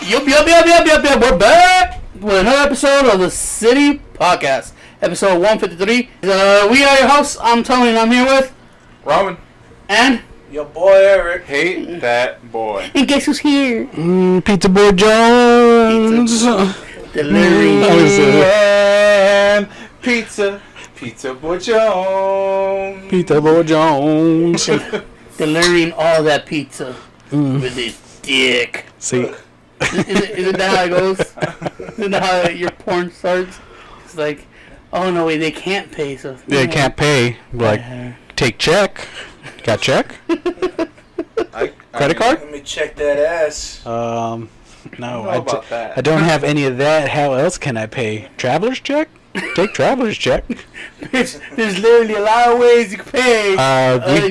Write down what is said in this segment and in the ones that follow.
Yup. We're back with another episode of the City Podcast, episode 153. We are your hosts. I'm Tony, and I'm here with Roman and your boy Eric. Hate that boy. And guess who's here? Pizza Boy Jones. Delirium Pizza Boy Jones. Pizza Boy Jones. Delirium all that pizza with his dick. See, Isn't that how it goes? Isn't that how your porn starts? It's like, oh no, wait, they can't pay, so they can't pay. Like, take check. Got check? Credit card? Let me check that ass. No, about that. I don't have any of that. How else can I pay? Traveler's check? Take traveler's check. There's literally a lot of ways you can pay.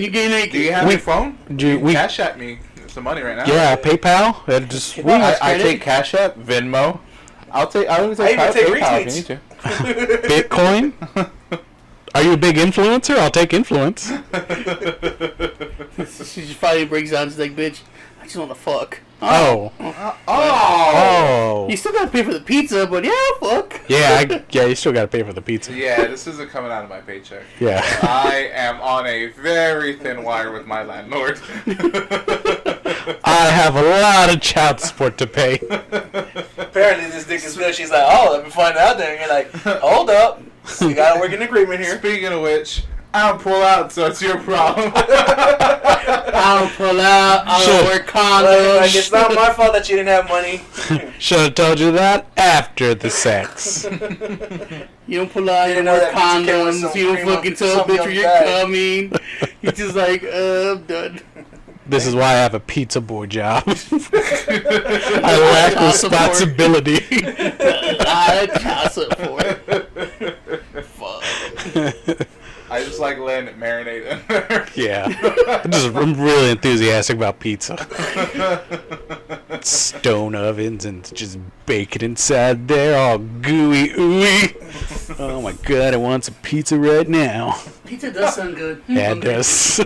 You can make Do you have your phone? Do we? Cash at me some money right now. Yeah, PayPal. I take Cash App, Venmo. I even take PayPal PayPal if you need to. Bitcoin. Are you a big influencer? I'll take influence. She just finally breaks down. She's like, bitch, I just want to fuck. Oh. You still gotta pay for the pizza, but yeah, fuck. Yeah, you still gotta pay for the pizza. Yeah, this isn't coming out of my paycheck. Yeah. I am on a very thin wire with my landlord. I have a lot of child support to pay. Apparently this dick is good. She's like, oh, let me find out there. And you're like, hold up. We gotta work an agreement here. Speaking of which, I don't pull out, so it's your problem. I don't pull out. I don't wear condoms. Like, it's not my fault that you didn't have money. Should have told you that after the sex. You don't pull out. You don't know wear that bitch came with condoms. some You don't cream of- fucking tell a some bitch young where you're guy. coming. You're just like, I'm done. This is why I have a pizza boy job. I lack responsibility. Child support. Fuck. I just like letting it marinate in there. Yeah. I'm really enthusiastic about pizza. Stone ovens and just bake it inside there, all gooey ooey. Oh my god, I want some pizza right now. Pizza does sound good. Yeah, it does.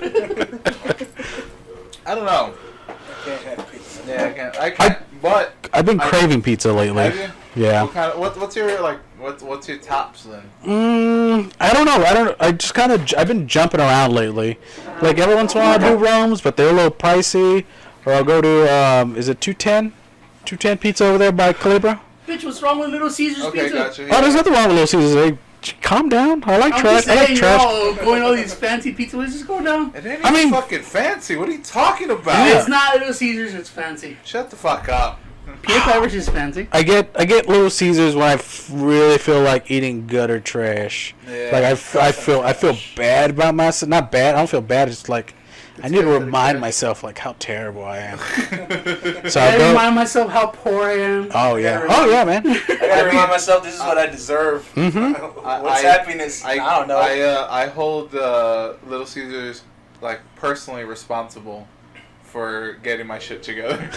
I don't know. I can't have pizza. Yeah, I can't. But I've been craving pizza lately. have you? Yeah. What's your what's your tops then? I don't know. I've been jumping around lately. Like every once in a while I do Rome's, but they're a little pricey. Or I'll go to is it 210? 210 Pizza over there by Calibra? Bitch, what's wrong with Little Caesars Okay, pizza? gotcha. Oh, there's nothing wrong with Little Caesars. Hey, calm down. I like I'm trash. just I like saying, trash. going all these fancy pizza places, just go down. It ain't I mean- fucking fancy. What are you talking about? Yeah. It's not Little Caesars, it's fancy. Shut the fuck up. Peanut Pirates is fancy. I get Little Caesars when I really feel like eating gutter trash. Yeah. Like I feel bad about myself. Not bad. I don't feel bad. It's like I need to remind myself like how terrible I am. So I I go. remind myself how poor I am. Oh yeah. Oh yeah, man. I gotta remind myself this is what I deserve. Mm-hmm. What's happiness? I don't know. I hold Little Caesars like personally responsible for getting my shit together.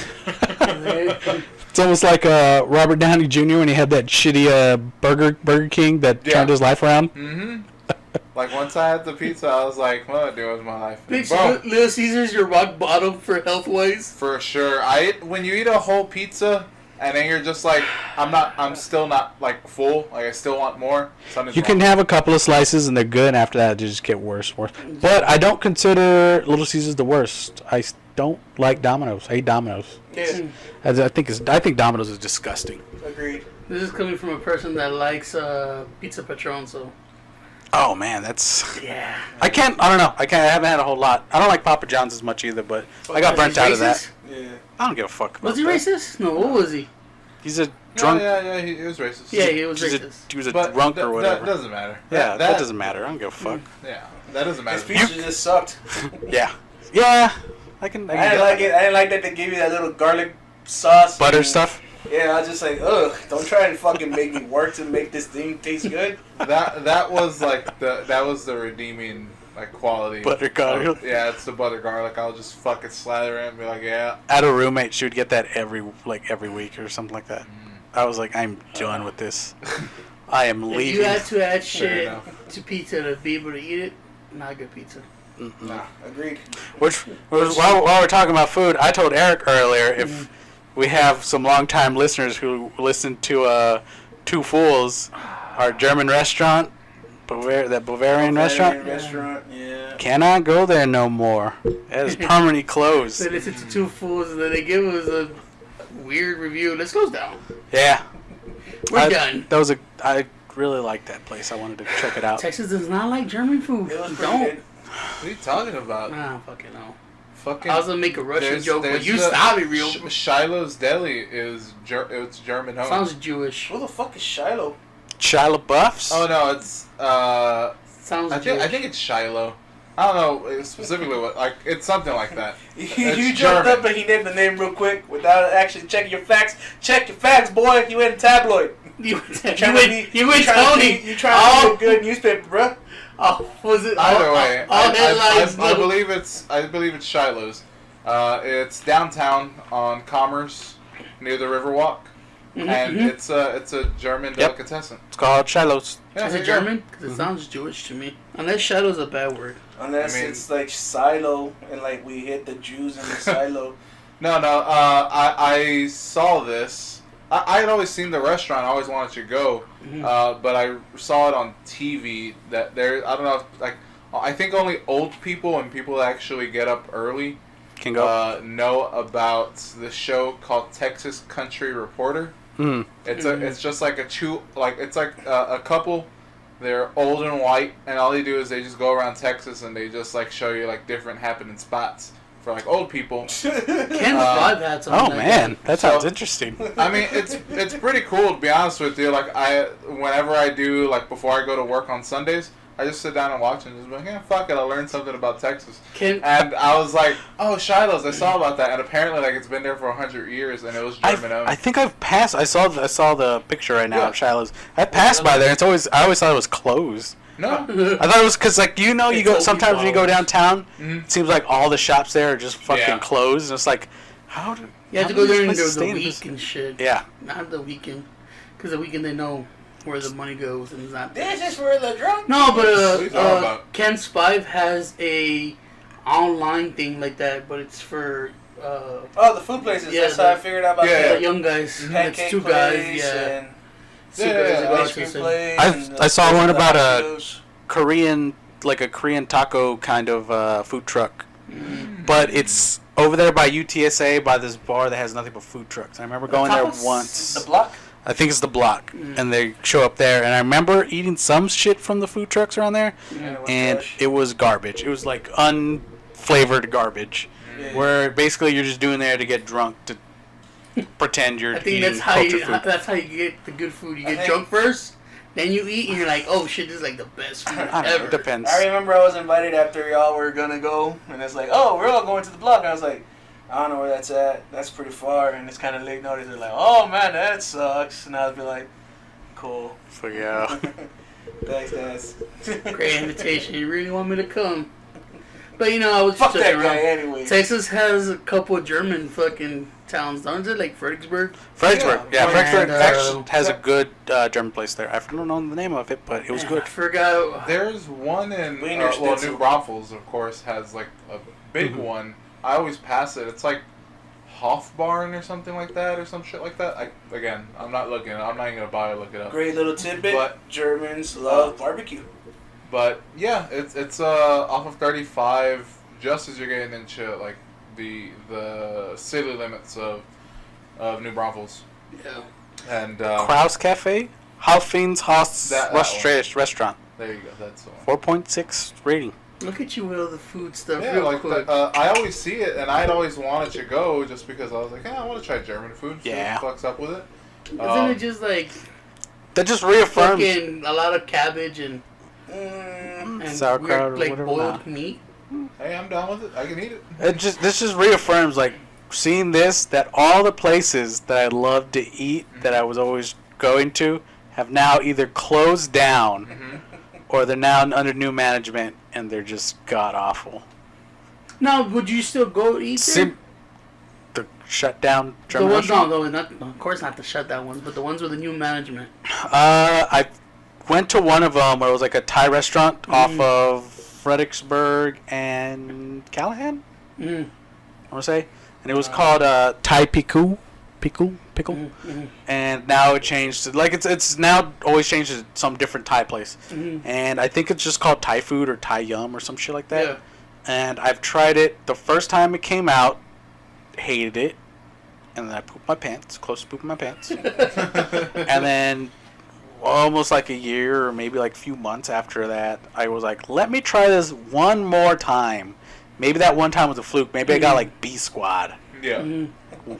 It's almost like Robert Downey Jr. when he had that shitty Burger King that turned his life around. Mm-hmm. Like once I had the pizza, I was like, "What I do with my life?" Bitch, Boom. Little Caesars, you're rock bottom for health-wise. For sure. When you eat a whole pizza and then you're just like, I'm still not like full. Like I still want more. Something's You can wrong. have a couple of slices and they're good, and after that, they just get worse. But I don't consider Little Caesars the worst. I don't like Domino's. I hate Domino's. Yeah, I think Domino's is disgusting. agreed. This is coming from a person that likes Pizza Patron, so Oh man, that's. yeah. I don't know. I haven't had a whole lot. I don't like Papa John's as much either, but I got burnt out of that. Yeah. I don't give a fuck about Was he that. racist? No, what was he? He's a drunk. Yeah, he was racist. Yeah, he was He racist. was a But drunk that or whatever. That doesn't matter. Yeah, that doesn't matter. I don't give a fuck. Yeah, that doesn't matter. His pizza just sucked. Yeah. Yeah. I can I didn't like it. I didn't like that they gave you that little garlic sauce. Butter and- stuff. Yeah, I was just like, ugh, don't try and fucking make me work to make this thing taste good. That was like the redeeming like quality. Butter garlic. Yeah, it's the butter garlic. I'll just fucking slather it and be like, yeah. I had a roommate. She would get that every week or something like that. I was like, I'm done with this. I am If leaving. you had to add Fair shit enough. to pizza to be able to eat it, not good pizza. Nah, agreed. While we're talking about food, I told Eric earlier we have some longtime listeners who listen to Two Fools, our German restaurant, Bavarian restaurant. Yeah. Cannot go there no more. It is permanently closed. So they listen to Two Fools and then they give us a weird review. Let's close down. Yeah. We're done. I really like that place. I wanted to check it out. Texas does not like German food. It was pretty Don't. good. What are you talking about? Nah, fucking no. Fucking. I was gonna make a Russian there's- joke, but there's you the- stop it real. Shiloh's Deli is it's German home. Sounds Jewish. Who the fuck is Shiloh? Shia LaBeouf's? Oh no, it's Sounds I Jewish. think it's Shiloh. I don't know specifically what, like, it's something like that. You It's jumped German. up and he named the name real quick without actually checking your facts. Check your facts, boy. You in tabloid. You You went trying Tony. You trying to be a good newspaper, bruh. Oh, was it? Either way, all headlines. I believe it's Shiloh's. It's downtown on Commerce near the Riverwalk, and it's a German delicatessen. It's called Shiloh's. Yeah, Is there it you go. German? Because it sounds Jewish to me. Unless shadow's a bad word. Unless I mean- it's like silo and like we hit the Jews in the silo. No. I saw this. I had always seen the restaurant. I always wanted to go, but I saw it on TV. That there, I don't know. If, I think only old people and people that actually get up early Can go. know about the show called Texas Country Reporter. Mm. It's just like a couple. They're old and white, and all they do is they just go around Texas and they just like show you like different happening spots for like old people. Ken's Vibe had something Oh like man, that So- sounds interesting. I mean, it's pretty cool, to be honest with you. Like, whenever I do, like, before I go to work on Sundays, I just sit down and watch and just be like, yeah, fuck it, I'll learn something about Texas. Ken, And I was like, oh, Shiloh's, I saw about that. And apparently, like, it's been there for 100 years, and it was German owned. I think I've passed. I saw the picture right now Yeah. of Shiloh's. I passed by there. I always thought it was closed. No. I thought it was because like you It's go old sometimes when you go people downtown, Mhm. it seems like all the shops there are just fucking Yeah. closed, and it's like how do you have to how go do there these in places the stay in week this- and shit. Yeah. Not the weekend. Because the weekend they know where the money goes and it's not there. This is for the drunk. No, but What are you talking about? Ken's Five has a online thing like that, but it's for Oh, the food places. Yeah, That's how I figured out about Yeah, that. the young guys. It's Pancake two place guys, yeah. and Two Yeah, guys yeah, that go yeah. out ice to cream the- place. I saw one about a tacos. Korean taco kind of food truck, but it's over there by UTSA by this bar that has nothing but food trucs. I remember going there Tapas? once. The block. I think it's the Block, and they show up there, and I remember eating some shit from the food trucks around there, and it was garbage. It was like unflavored garbage, Yeah. where basically you're just doing there to get drunk to pretend you're I think eating that's how culture you food. that's how you get the good food. You I get think- drunk first, then you eat, and you're like, oh shit, this is like the best food I don't know, ever. it depends. I remember I was invited after y'all were gonna go, and it's like, oh, we're all going to the block. And I was like, I don't know where that's at. That's pretty far, and it's kind of late notice. They're like, oh man, that sucks. And I'd be like, cool. So yeah, Thanks, guys. Great invitation. You really want me to come? But you know, I was Fuck just that joking guy around. anyway. Texas has a couple of German fucking towns, don't it? Like Fredericksburg. Fredericksburg. Yeah, And, Fredericksburg actually has a yeah. good German place there. I don't know the name of it, but it was Man, good. I forgot. There's one in, Wiener New Schnitzel. Braunfels, of course, has, like, a big one. I always pass it. It's, like, Hofbarn or something like that, or some shit like that. Again, I'm not looking. I'm not even going to bother to look it up. Great little tidbit. But- Germans love barbecue. But yeah, it's off of 35, just as you're getting into like the city limits of New Braunfels, Yeah. and Kraus Cafe, Halfins Haus That one. Restaurant, there you go. That's the one. 4.6 rating. Look at you with all the food stuff Yeah, real like quick. I always see it, and I'd always wanted to go just because I was like, I want to try German food. See Yeah. what fucks up with it. Isn't it just like That just reaffirms. fucking a lot of cabbage and Sauerkraut or weird, like whatever. boiled meat? Hey, I'm down with it. I can eat it. This just reaffirms like seeing this that all the places that I love to eat that I was always going to have now either closed down or they're now under new management and they're just god awful. Now, would you still go eat there? The shut down The German ones, restaurant? no, not of course not the shutdown ones, but the ones with the new management. I went to one of them where it was like a Thai restaurant off of Fredericksburg and Callahan, Mm. I want to say. And it was called Thai Piku. pickle, Mm-hmm. and now it changed to, like it's now always changed to some different Thai place, and I think it's just called Thai food or Thai yum or some shit like that. Yeah. And I've tried it the first time it came out, hated it, and then I pooped my pants, close to pooping my pants, and then almost like a year or maybe like a few months after that, I was like, let me try this one more time. Maybe that one time was a fluke. Maybe I got like B squad. Yeah. Mm-hmm.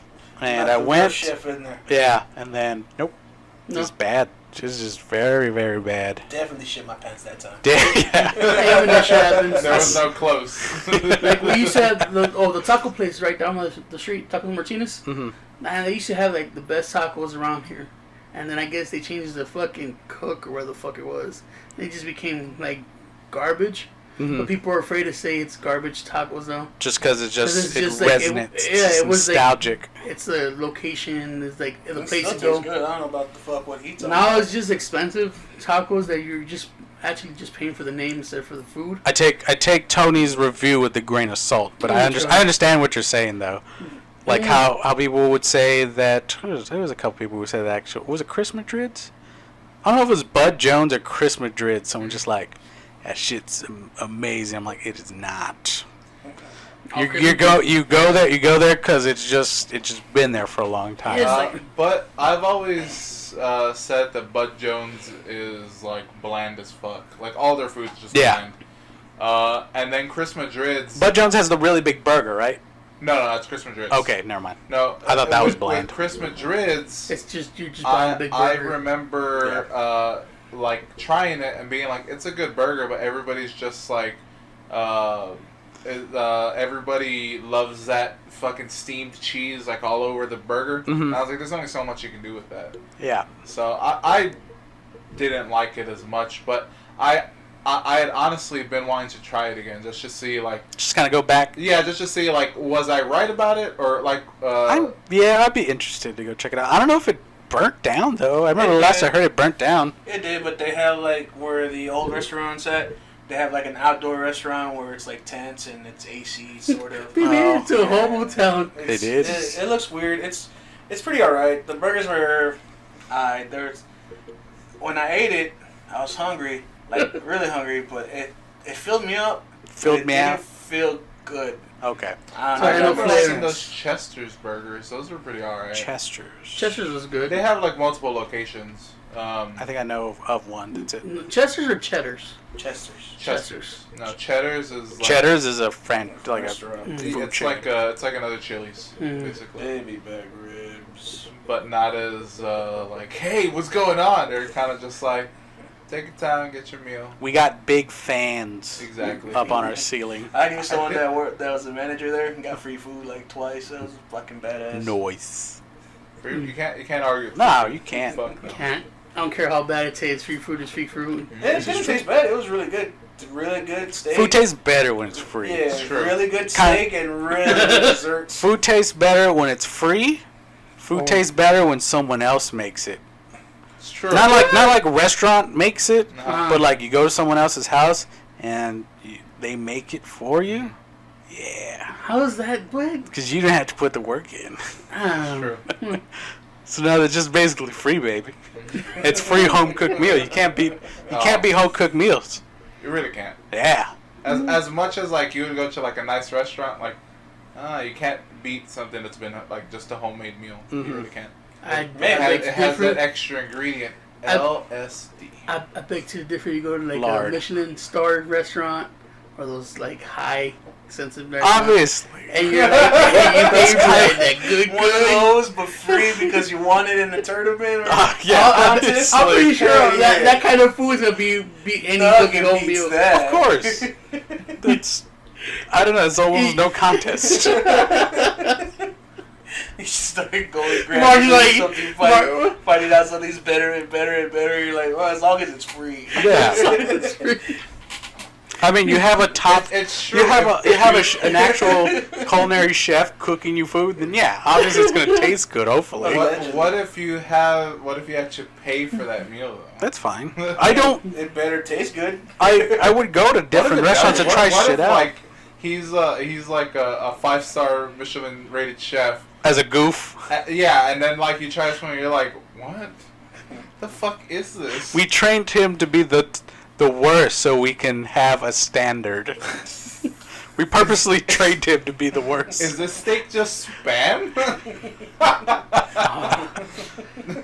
And I went. Chef in there. Yeah, and then nope, No. just bad. Just very, very bad. Definitely shit my pants that time. Yeah. Hey, when that shit happens. There was no close. Like we used to have the taco place right down the street, Taco Martinez. Mhm. Man, they used to have like the best tacos around here. And then I guess they changed the fucking cook or where the fuck it was. It just became like garbage. But people are afraid to say it's garbage tacos now. Just because it 'Cause it's it just like, resonates. it was like- nostalgic. It's the location, it's like the It place still to go. tastes good. I don't know about the fuck what he talking Now about. it's just expensive tacos that you're just actually just paying for the name instead for the food. I take Tony's review with a grain of salt, but I Sure. understand what you're saying though. Like Yeah. how people would say that there was a couple people who said that actually was it Chris Madrid's? I don't know if it was Bud Jones or Chris Madrid. Someone just like that shit's amazing. I'm like, it is not. You go there because it's just been there for a long time. Yeah. But I've always said that Bud Jones is like bland as fuck. Like all their food's just Yeah. bland. And then Chris Madrid's. Bud Jones has the really big burger, right? No, that's Chris Madrid's. Okay, never mind. No, I thought that was with bland. Chris Madrid's. It's just you're just buying a big I burger. remember like trying it and being like, it's a good burger, but everybody's just like, everybody loves that fucking steamed cheese like all over the burger. Mhm. And I was like, there's only so much you can do with that. Yeah. So I didn't like it as much, but I had honestly been wanting to try it again just to see like, Just kind of go back. yeah, just to see like, was I right about it or like, I'd be interested to go check it out. I don't know if it burnt down though. I remember It last did. I heard it burnt down. It did, but they have like where the old restaurant's at. They have like an outdoor restaurant where it's like tents and it's AC sort of. We made it to a Oh, hobo town. It's- did? It looks weird. It's pretty alright. The burgers were, there's. When I ate it, I was hungry, like really hungry, but it filled me up. Filled It me didn't out? feel good. Okay. I So don't I I know. know remember flavors. liking those Chester's burgers. Those were pretty alright. Chester's. Chester's was good. They have like multiple locations. I think I know of one. That's it. Chester's or Cheddars? Chester's. Chester's. No, Cheddar's is like Cheddar's is a like a Restaurant. food It's chain. it's like another Chili's Mm. basically, Baby back ribs. but not as like, hey, what's going on? They're kind of just like, take your time, get your meal. We got big fans Exactly. up on our ceiling. I knew someone that worked that was a manager there and got free food like twice. That was fucking badass. Noise. You can't argue. with No, free you food. can't. Fuck no. Can't. I don't care how bad it tastes. Free food is free food. It didn't taste bad. It was really good. It's really good steak. Food tastes better when it's free. Yeah, It's true. really good Kind- steak and really good desserts. Food tastes better when it's free. Food Oh. tastes better when someone else makes it. It's true. Not like restaurant makes it, Uh-huh. but like you go to someone else's house and they make it for you. Yeah, How is that? What? because you don't have to put the work in. True. So now it's just basically free, baby. It's free home cooked meal. You can't beat home cooked meals. You really can't. Yeah. As much as like you would go to like a nice restaurant, like you can't beat something that's been like just a homemade meal. Mhm. You really can't. I It beg has, to it has differ. that extra ingredient, I- LSD. I beg to differ. You go to like Lard. a Michelin starred restaurant or those like high expensive restaurants. Obviously. And you're like, hey, you paid for that good One of good. those, but free because you won it in the tournament. Or Yeah. contest. I'm pretty Like, sure hell that, yeah. that kind of food is gonna be any Nothing cooking home beats meal. that. Of course. That's. I don't know. It's almost no contest. You start going Mark's grabbing like- something, Mark- finding out something's better and better and better. You're like, well, as long as it's free. Yeah. It's free. I mean, you have a top. It's true. You have an actual culinary chef cooking you food. Then yeah, obviously it's gonna taste good. Hopefully, What if you had to pay for that meal though? that's fine. I don't. It better taste good. I would go to different What if it restaurants does? and try What shit if, out. Like he's like a 5-star Michelin rated chef. As a goof. Yeah, and then like you try something, you're like, what? The fuck is this? We trained him to be the worst so we can have a standard. We purposely trained him to be the worst. Is this steak just Spam?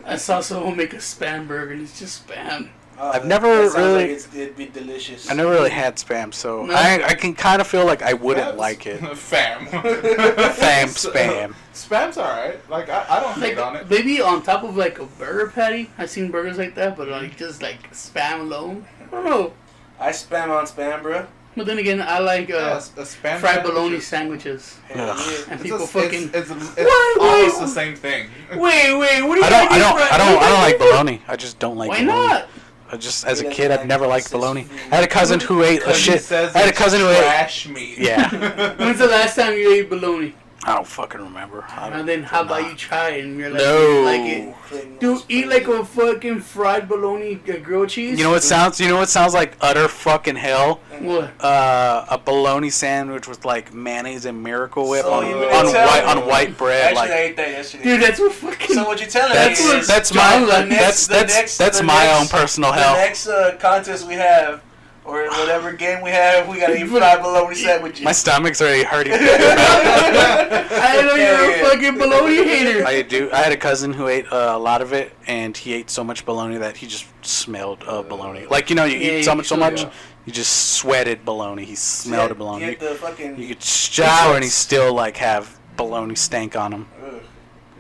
I saw someone make a Spam burger and it's just Spam. I've never that sounds really- Like it'd be delicious. I never really had Spam, so No. I can kind of feel like I wouldn't Spam's- like it. Fam. Spam. Spam's alright. Like, I don't hate on it. Maybe on top of like a burger patty. I've seen burgers like that, but like just like Spam alone. I don't know. I spam on spam, bro. But then again, I like Yeah, a Spam fried sandwich bologna is- sandwiches. Hell Ugh. yeah. And It's people a- fucking. It's Why- almost why- the same thing. Wait, what do you? I don't like bologna. I just don't like Why bologna. not? I just as a He kid, doesn't I've like never liked processed bologny. food. I had a cousin who ate a Because he shit. says I had a it's cousin who ate. trash meat. Yeah. When's the last time you ate bologna? I don't fucking remember. And then how about you try it and you're like, No. you like it? Dude, eat like a fucking fried bologna grilled cheese. You know what sounds like utter fucking hell? What? A bologna sandwich with like mayonnaise and Miracle Whip So on, you on mean to tell white me- on white bread. Actually, Like I ate that yesterday. Dude, that's what fucking. So what you telling me that's is that's John, my the next- that's my own personal the hell. next contest we have, or whatever game we have, we gotta eat fried bologna sandwiches. My stomach's already hurting. I didn't know you were Yeah. a fucking bologna hater. I do. I had a cousin who ate a lot of it, and he ate so much bologna that he just smelled bologna. Like you Yeah, eat so much, yeah. you just sweated bologna. He smelled of bologna. You get the fucking. You could shower and he still like have bologna stank on him. Ugh.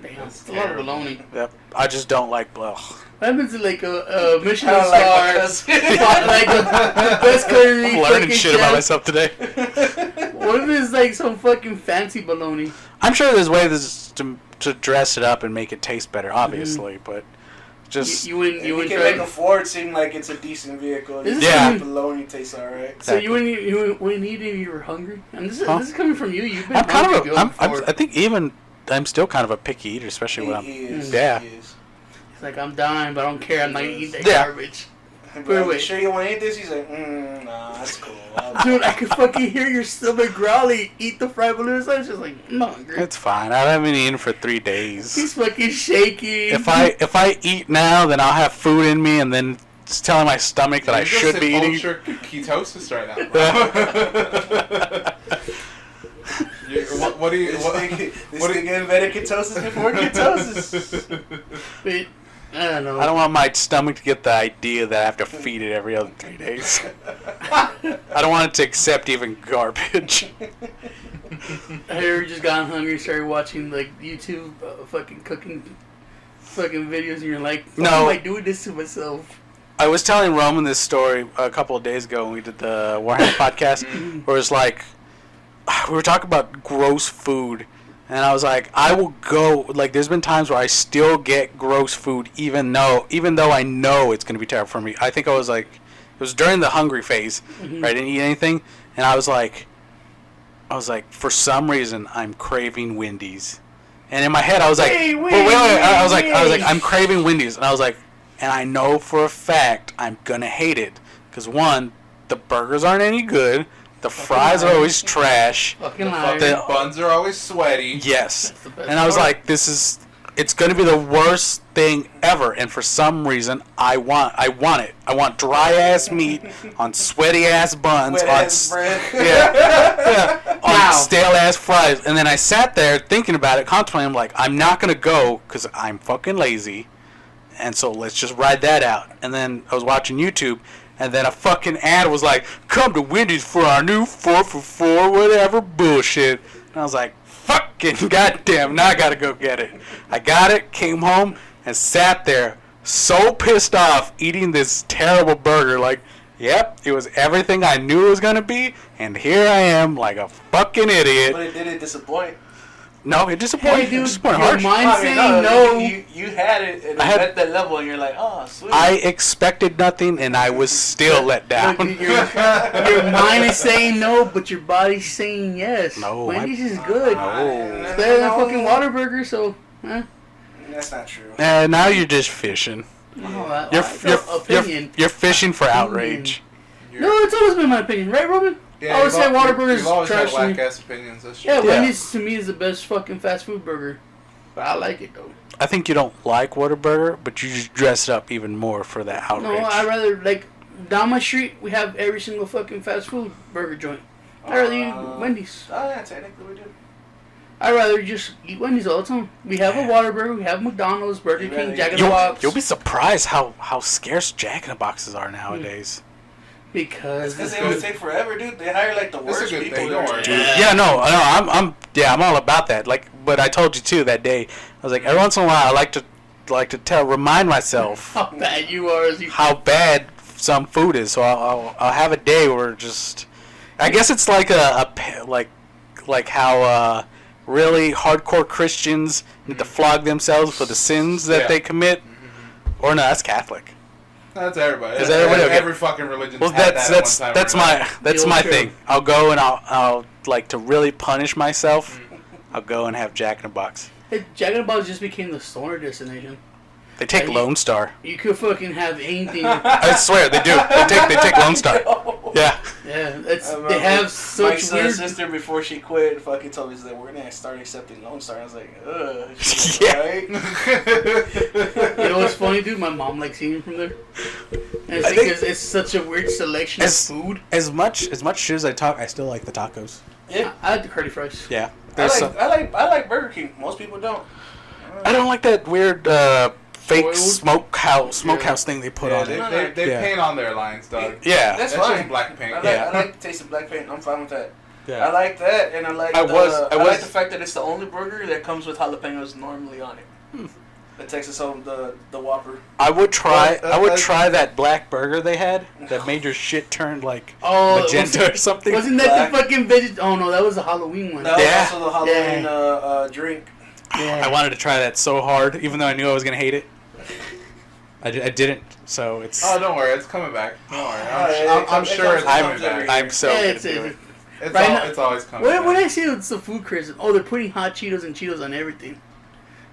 Damn, it's a lot of bologna. Yep. I just don't like. Ugh. What happens to like a I Michelin don't like star? my cousin. like the best culinary I'm learning fucking shit about chef. myself today. What if it's like some fucking fancy bologna? I'm sure there's ways to dress it up and make it taste better, obviously, but just You wouldn't. If You you wouldn't can make try. a Ford seem like it's a decent vehicle. Is This this Yeah. bologna tastes alright. So you wouldn't eat if you were hungry. And this is Huh? this is coming from you. You've been I'm kind hungry of a, before. I think even I'm still kind of a picky eater, especially when I'm. He is. Yeah. He is. It's like I'm dying, but I don't care. I'm not gonna eat that Yeah. garbage. But wait. sure you want to eat this? He's like, nah, that's cool. Dude, I could fucking hear your stomach growling. Eat the fried bologna sandwich. Just like I'm not hungry. It's fine. I haven't eaten for 3 days. He's fucking shaking. If I eat now, then I'll have food in me, and then it's telling my stomach that I You're just should in be eating. ultra ketosis right now. Bro. What do you? This What, nigga invented ketosis before ketosis. Wait, I don't know. I don't want my stomach to get the idea that I have to feed it every other 3 days. I don't want it to accept even garbage. Have you ever just gotten hungry and started watching like YouTube fucking cooking fucking videos and you're like, why No. am I doing this to myself? I was telling Roman this story a couple of days ago when we did the Warhammer podcast, where it's like, we were talking about gross food, and I was like, I will go, like, there's been times where I still get gross food, even though I know it's going to be terrible for me. I think I was like, it was during the hungry phase, where I didn't eat anything, and I was like, for some reason, I'm craving Wendy's. And in my head, I was like, Wait, I was like, wait. I'm craving Wendy's, and I was like, and I know for a fact I'm gonna hate it, because one, the burgers aren't any good, the fries are always trash. Fucking the liar. fucking buns are always sweaty. Yes, That's the best and I was part. like, it's gonna be the worst thing ever, and for some reason, I want it. I want dry ass meat on sweaty ass buns Wet on ass bread. yeah, on Wow. stale ass fries. And then I sat there thinking about it, contemplating. I'm like, I'm not gonna go because I'm fucking lazy, and so let's just ride that out. And then I was watching YouTube, and then a fucking ad was like, "Come to Wendy's for our new 4 for 4 whatever bullshit." And I was like, "Fucking goddamn! Now I gotta go get it." I got it, came home, and sat there so pissed off eating this terrible burger. Like, yep, it was everything I knew it was gonna be, and here I am like a fucking idiot. But it didn't disappoint. No, it disappointed. Hey, dude, it disappointed your hard. mind I mean, saying no. You had it and I had- at that level, and you're like, oh, sweet. I expected nothing, and I was still let down. Look, your mind is saying no, but your body's saying yes. No, Wendy's is good. No. It's better than fucking Whataburger, so. That's not true. Now you're just fishing. Oh, You're opinion. you're fishing for outrage. No, it's always been my opinion, right, Roman? I would say Whataburger's You've always had trash to me. whack ass opinions. That's true. Yeah, Yeah. Wendy's to me is the best fucking fast food burger. But I like it though. I think you don't like Whataburger, but you just dress it up even more for that outrage. No, I rather like down my street we have every single fucking fast food burger joint. I rather eat Wendy's. Oh yeah, technically we do. I rather just eat Wendy's all the time. We have a Whataburger, we have McDonald's, Burger You King, rather Jack in eat- the Box. You'll be surprised how scarce Jack in the Boxes are nowadays. Because Because they always take forever, dude. They hire like the It's a worst good people. thing, don't worry. Dude. Yeah, I'm all about that. Like, but I told you too that day. I was like, every once in a while, I like to remind myself how bad you are as you. how bad some food is. So I'll have a day where just, I guess it's like like how really hardcore Christians need to flog themselves for the sins that Yeah. they commit. Or no, that's Catholic. That's everybody. Is that everybody? Okay. Every fucking religion. Well, had that's that at one time that's or another. that's The my old true. thing. I'll go and I'll like to really punish myself. I'll go and have Jack in the Box. Hey, Jack in the Box just became the stoner destination. They take Are you- Lone Star. You could fucking have anything. I swear they do. They take Lone Star. Yeah. Yeah, it's I they remember have my such son's weird. sister before she quit fucking told me that we're gonna start accepting Lone Star. I was like, ugh. She's Yeah. like, right? You know what's funny, dude? My mom likes eating from there. And it's I think- because it's such a weird selection of food. As much shit as I talk, I still like the tacos. Yeah. I like the curly fries. Yeah. I like Burger King. Most people don't. I don't like that weird fake Oiled? smokehouse thing they put Yeah, on it. they Yeah. paint on their lines, dog. Yeah. That's That's fine. just black paint. I like the taste of black paint. I'm fine with that. I Yeah. like that, and I like I the, was- I like the fact that it's the only burger that comes with jalapenos normally on it. The Texas Home, the Whopper. I would try. Well, I would that- try that black burger they had that made your shit turn like Oh, magenta or something. Wasn't that Black. the fucking veg? Oh no, that was the Halloween one. That was Yeah. also the Halloween Yeah. drink. Yeah. I wanted to try that so hard, even though I knew I was gonna hate it. I didn't. So it's. Oh, don't worry, it's coming back. Don't worry. yeah, I'm it sure comes- it's it coming comes every back. I'm so Yeah, gonna it's, do it's, it. right now- It's always coming when back. I see it's the food craze, oh, they're putting hot Cheetos and Cheetos on everything.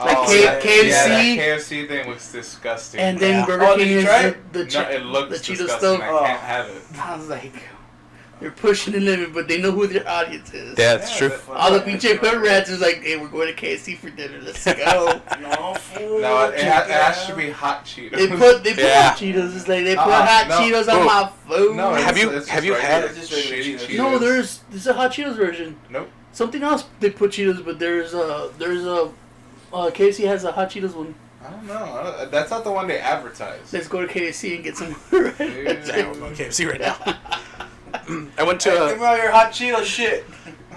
Like Oh, K- yeah, KFC. Yeah, that KFC thing looks disgusting. And then Yeah. Burger Oh, did King you is try the, it? the, no, chi- it looks the Cheeto disgusting. stuff. I can't have it. I was like, they're pushing the limit, but they know who their audience is. Yeah, that's true. All the pinche hood rats is like, hey, we're going to KFC for dinner. Let's go. No food. No, it has to be hot Cheetos. They put Yeah. hot Cheetos. It's like they put Uh-uh, hot no. Cheetos on Ooh. my food. No, Have you- it's have just you regular had- It's just regular shitty Cheetos. Cheetos? No, there's a hot Cheetos version. Nope. Something else they put Cheetos, but there's KFC has a hot Cheetos one. I don't know. That's not the one they advertise. Let's go to KFC and get some. Dude. Yeah, we're going to KFC right now. I went Hey, think to about your hot Cheeto shit.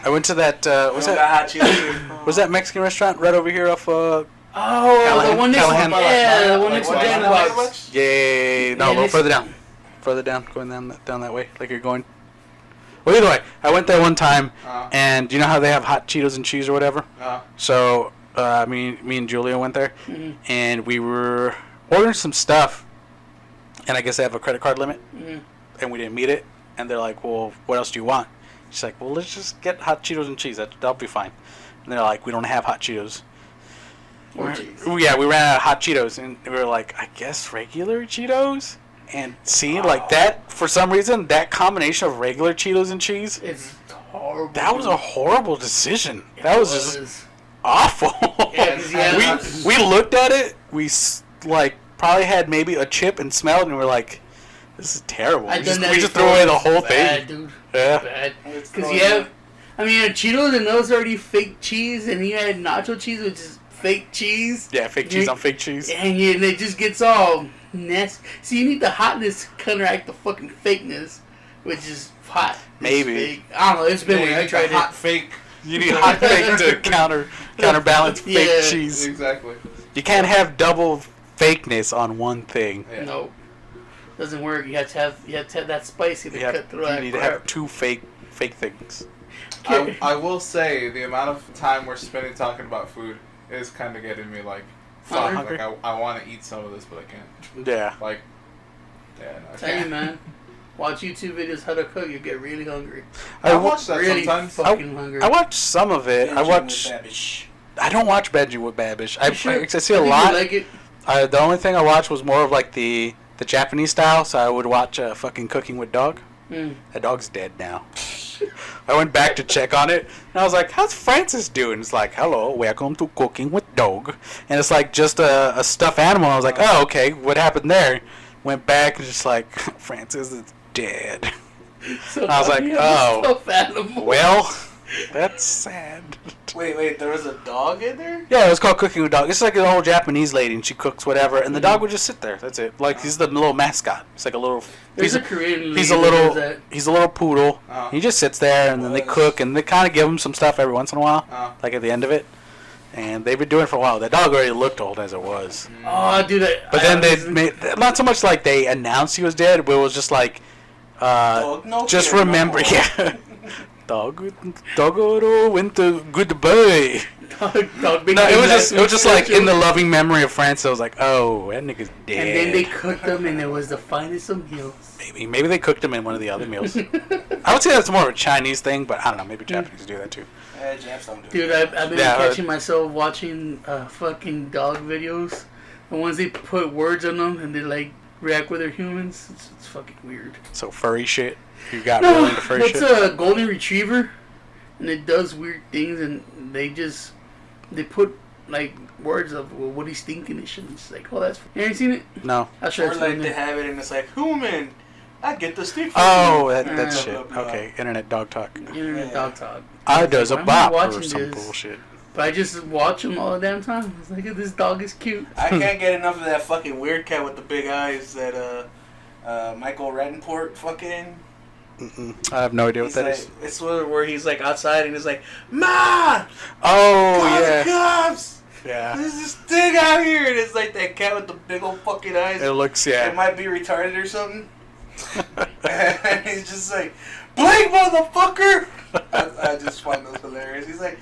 I went to that was Don't that got hot Cheetos. was that Mexican restaurant right over here off Oh, Callahan- the one next Callahan. yeah, the one next to Like, Dan like, Box. Yay! No, Yeah, a little this- further down, going down that way, like you're going. Well, either way, I went there one time, and you know how they have hot Cheetos and cheese or whatever. So me and Julia went there, Mhm. and we were ordering some stuff, and I guess they have a credit card limit, Mhm. and we didn't meet it. And they're like, "Well, what else do you want?" She's like, "Well, let's just get hot Cheetos and cheese. That'll be fine." And they're like, "We don't have hot Cheetos." Or cheese. Yeah, we ran out of hot Cheetos, and we were like, I guess regular Cheetos? And see, like that, for some reason, that combination of regular Cheetos and cheese, It's horrible. that was a horrible decision. That was just awful. Yeah, 'cause you had- we looked at it, like probably had maybe a chip and smelled, and we're like, this is terrible. I've We done just, that we just threw before. away the whole Bad, thing. dude. Yeah. Bad. It's Because throwing you have, me. I mean, Cheetos and those are already fake cheese, and you had nacho cheese, which is fake cheese. Yeah, fake cheese on fake cheese. And it just gets all nasty. See, you need the hotness to counteract the fucking fakeness, which is hot. It's Maybe. fake. I don't know. It's been Yeah, weird. you I need tried the hot it. fake. You need hot fake to counterbalance fake Yeah. cheese. Exactly. You can't have double fakeness on one thing. Yeah. No, doesn't work. You have to have that spicy to You, cut through you that need to crap. have two fake things. I will say the amount of time we're spending talking about food is kind of getting me like, fuck, Hungry? like I want to eat some of this, but I can't. Yeah. Like, yeah, no, I Tell you, can't. man. Watch YouTube videos how to cook. You get really hungry. I watch that Really sometimes. fucking hungry. I watch some of it. I watch. I don't watch Benji with Babish. I see a think lot. you like it. The only thing I watched was more of like the Japanese style. So I would watch fucking Cooking with Dog. Mm. That dog's dead now. I went back to check on it, and I was like, how's Francis doing? It's like, hello, welcome to Cooking with Dog. And it's like just a stuffed animal. I was like, oh, okay, what happened there? Went back and just like, Francis is dead. So I was like, oh, stuffed animal. well, that's sad. Wait, there was a dog in there? Yeah, it was called Cooking with Dog. It's like an old Japanese lady, and she cooks whatever, and the dog would just sit there. That's it. Like, he's the little mascot. It's like a little... There's a Korean lady He's a little poodle. Oh. He just sits there, and then they cook, and they kind of give him some stuff every once in a while, like at the end of it. And they've been doing it for a while. That dog already looked old as it was. Oh, dude. But then they made... Not so much like they announced he was dead, but it was just like... just remember... Yeah. Dogoro went to goodbye. Dog No, it was just like in the loving memory of France. I was like, oh, that nigga's dead. And then they cooked them, and it was the finest of meals. Maybe they cooked them in one of the other meals. I would say that's more of a Chinese thing, but I don't know. Maybe Japanese do that too. Japs don't do Dude, that. I've been catching myself watching fucking dog videos. The ones they put words on them, and they like react with their humans. It's fucking weird. So furry shit. You got really into furry shit. It's a golden retriever, and it does weird things, and they put like words of what he's thinking and shit. It's like, oh, that's. You ain't seen it? No. I'll show Or it. like they have it and it's like, human, I get the stick from Oh, you. that's shit. Blah, blah, blah. Okay, internet dog talk. Internet dog talk. I does a Why am I bop or watching some this? bullshit. But I just watch them all the damn time. It's like, this dog is cute. I can't get enough of that fucking weird cat with the big eyes that Michael Rappaport fucking. I have no idea what He's that like, is. it's where he's like outside and he's like, Ma! Oh, Call the yeah. cops! Yeah. There's this thing out here! And it's like that cat with the big old fucking eyes. It looks, It yeah. might be retarded or something. And he's just like, Blake, motherfucker! I just find those hilarious. He's like,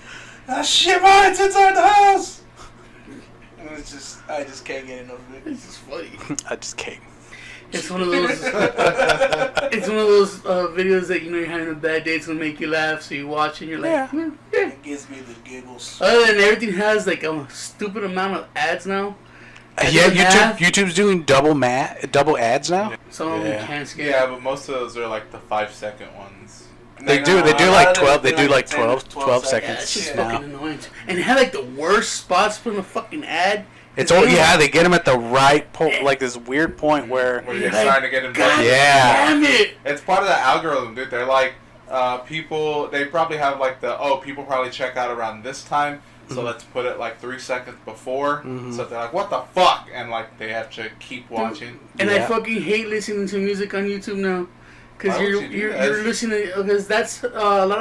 ah, shit, Ma, it's inside the house! And it's just, I just can't get enough of it. It's just funny. I just can't. It's one of those. It's one of those videos that you're having a bad day. It's gonna make you laugh, so you watch and you're like, Yeah. yeah. It gives me the giggles. Other than everything has like a stupid amount of ads now. Yeah, Math. YouTube's doing double ads now. Some of them Yeah. you can't skip. Yeah, but most of those are like the 5-second ones. They do a lot like of them 12. They do like 10 12 Yeah, seconds. it's just now. fucking annoying. And it had like the worst spots put in the fucking ad. It's all, yeah, they get them at the right point, like this weird point where. Where you're Like, trying to get God invested. Yeah. damn it! It's part of the algorithm, dude. They're like, people, they probably have like people probably check out around this time, so let's put it like 3 seconds before. So they're like, what the fuck? And like, they have to keep watching. And I Yeah. fucking hate listening to music on YouTube now, because Why would you're you do you're, that? you're listening because that's a lot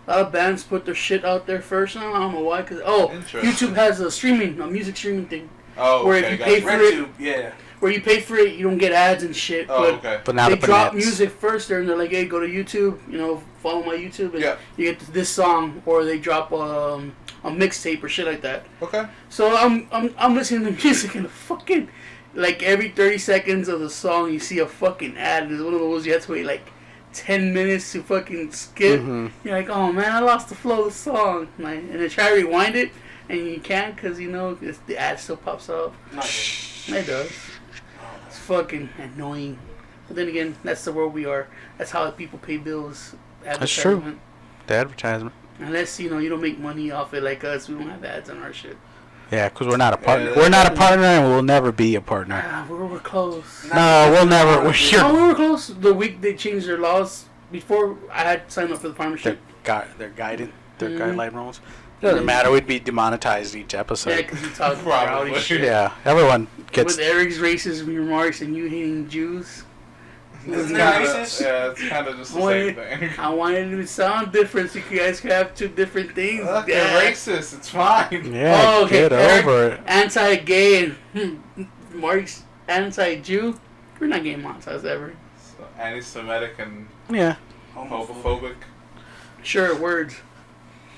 of bands put their shit out there first now. I don't know why, because Interesting. YouTube has a music streaming thing Oh, where if okay, you gotcha. pay for it, RedTube, yeah. where you pay for it, you don't get ads and shit. Oh, but okay. But now they they're drop putting ads. music first there, and they're like, "Hey, go to YouTube, follow my YouTube, and Yeah. you get this song." Or they drop a mixtape or shit like that. Okay. So I'm listening to music and fucking like every 30 seconds of the song you see a fucking ad. It's one of those you have to wait like 10 minutes to fucking skip. You're like, oh man, I lost the flow of the song. Like, and then try to rewind it, and you can't because the ad still pops up. Not good. It does. It's fucking annoying. But then again, that's the world we are. That's how people pay bills. That's true. Advertisement. The advertisement. Unless you don't make money off it like us, we don't have ads on our shit. Yeah, because we're not a partner. Yeah. We're not a partner, and we'll never be a partner. We're close. No, we'll never. We're No, here. we were close. The week they changed their laws, before I had signed up for the partnership. Their Mhm. guideline rules. Doesn't matter. We'd be demonetized each Yeah, episode. because you talk Probably. rowdy shit. Yeah, everyone gets. With Eric's racist remarks and you hating Jews. It's Isn't that kinda, racist? yeah, it's kind of just the Wait. same thing. I wanted it to sound different so you guys could have two different things. Look, Yeah. they're racist. It's fine. Yeah, Oh, okay, get Eric. over it. Anti-gay and Mark's anti-Jew. We're not getting monetized ever. So, anti-Semitic and Yeah. homophobic. Sure, words.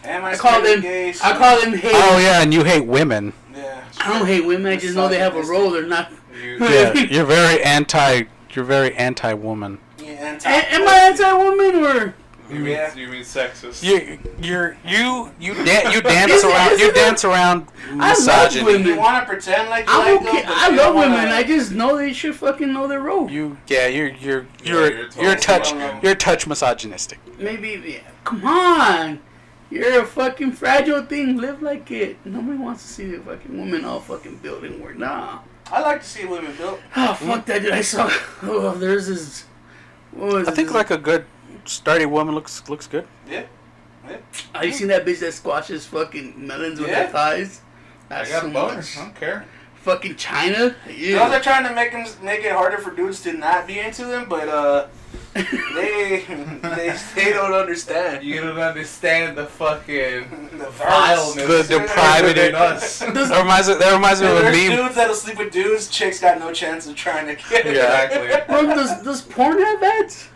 Am I call them. gays? I call them hate. Oh yeah, and you hate women. Yeah. I don't hate women. I just know they have a role. They're not. You, Yeah, you're very anti. You're very anti-woman. Yeah, Am I anti-woman or? You mean sexist? You dance around misogyny. women. You want to pretend like you I'm like okay. them, but I you love don't wanna- women. I just know they should fucking know their role. You're totally a touch misogynistic. Maybe, yeah. Come on. You're a fucking fragile thing. Live like it. Nobody wants to see a fucking woman all fucking built and work. Nah. I like to see women built. Oh, fuck that, dude. I saw. Oh, there's this. What was I it? think This- like a good sturdy woman looks good. Yeah. Have you seen that bitch that squashes fucking melons with Yeah. her thighs? I That's got so a boner. much. I don't care. Fucking China? Girls Yeah. are trying to make it harder for dudes to not be into them, but they don't understand. You don't understand the fucking The vileness. The depravity. within us. That reminds me of a There's meme. dudes that'll sleep with dudes. Chicks got no chance of trying to get it. Exactly. Bro, does porn have ads?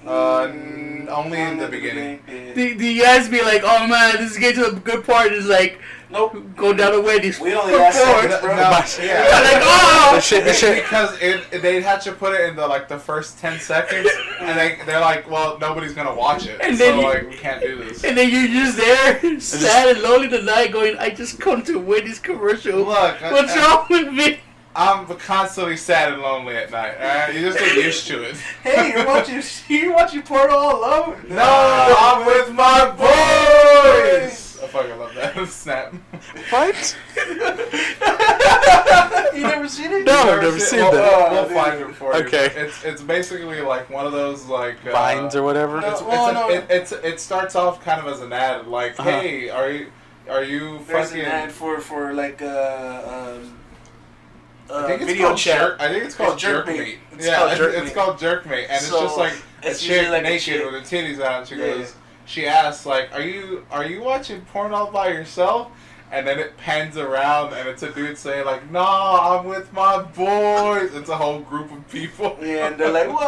Only in the beginning. Yeah. Do you guys be like, oh man, this is getting to the good part? It's like, Nope. go down the way. These We only fuck got porn. seconds, bro. No, Like, yeah. oh! The shit. Because they'd have to put it in the first 10 seconds, and they're like, well, nobody's gonna watch it, And then so you- like we can't do this. And then you're just there, sad and lonely tonight, going, I just come to a Wendy's commercial. Look, What's wrong with me? I'm constantly sad and lonely at night. Alright, you just get used to it. Hey, you're watching porn all alone? No, I'm with my boys. I fucking love that snap. What? You never seen it? No, I've never seen We'll, that. we'll find it for you. Okay. It's basically like one of those like Vines or whatever. No. It starts off kind of as an ad, like, Uh-huh. hey, are you There's fucking? an ad for like I think it's video called chat. Jerk. I think it's called Jerk Jerk Mate. Mate. It's Yeah, called it's, Jerk it's Mate. called Jerk Mate, and So, it's just like a it's usually chick like a naked chick. with her titties out. She Yeah, goes, she asks like, are you watching porn all by yourself? And then it pans around, and it's a dude saying like, "Nah, I'm with my boys." It's a whole group of people. Yeah, and they're like, what?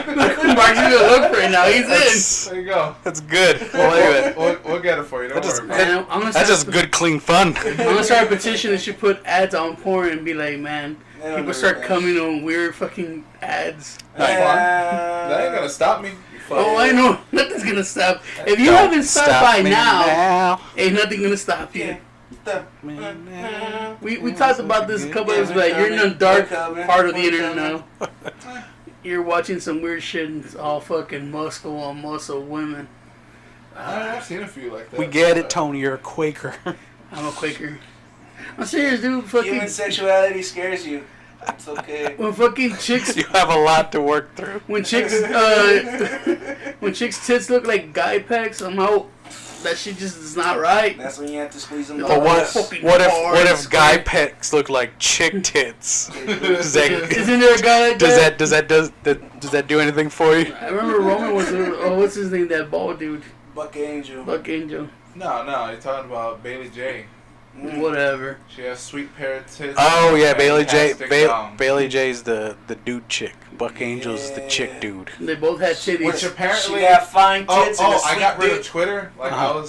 Mark's gonna look for it now. He's in. There you go. That's good. I like that. We'll get it for you. Don't That just- worry. Man, I'm gonna That's start, just good, clean fun. I'm gonna start a petition that should put ads on porn and be like, man, They don't people do start that. coming on weird fucking ads. That's fine. That ain't gonna stop me. You fuck. Oh, I know. Nothing's gonna stop. If you Don't haven't stopped by me now, ain't nothing gonna stop you. Yeah. The- We talked about this a couple of Yeah, days back. You're in the dark coming. part of the We're internet now. coming. You're watching some weird shit and it's all fucking muscle on muscle women. I've seen a few like that. We get it, Tony. You're a Quaker. I'm a Quaker. I'm serious, dude. Human Fucking sexuality scares you. It's okay. when fucking chicks You have a lot to work through. when chicks tits look like guy packs, somehow that shit just is not right. That's when you have to squeeze them. But But what? fucking What hard if guy square. pecs look like chick tits? Does that Isn't there a guy like that? does that do anything for you? I remember Roman was what's his name? That bald dude, Buck Angel. Buck Angel. No, you're talking about Bailey J. Whatever. She has sweet pair of tits. Oh yeah, and Bailey J. fantastic dong. Bailey J's the dude chick. Buck Angel's is the chick dude. They both had titties. Which She apparently. got fine tits and a I sweet got rid of dick. Twitter. Like Uh-huh.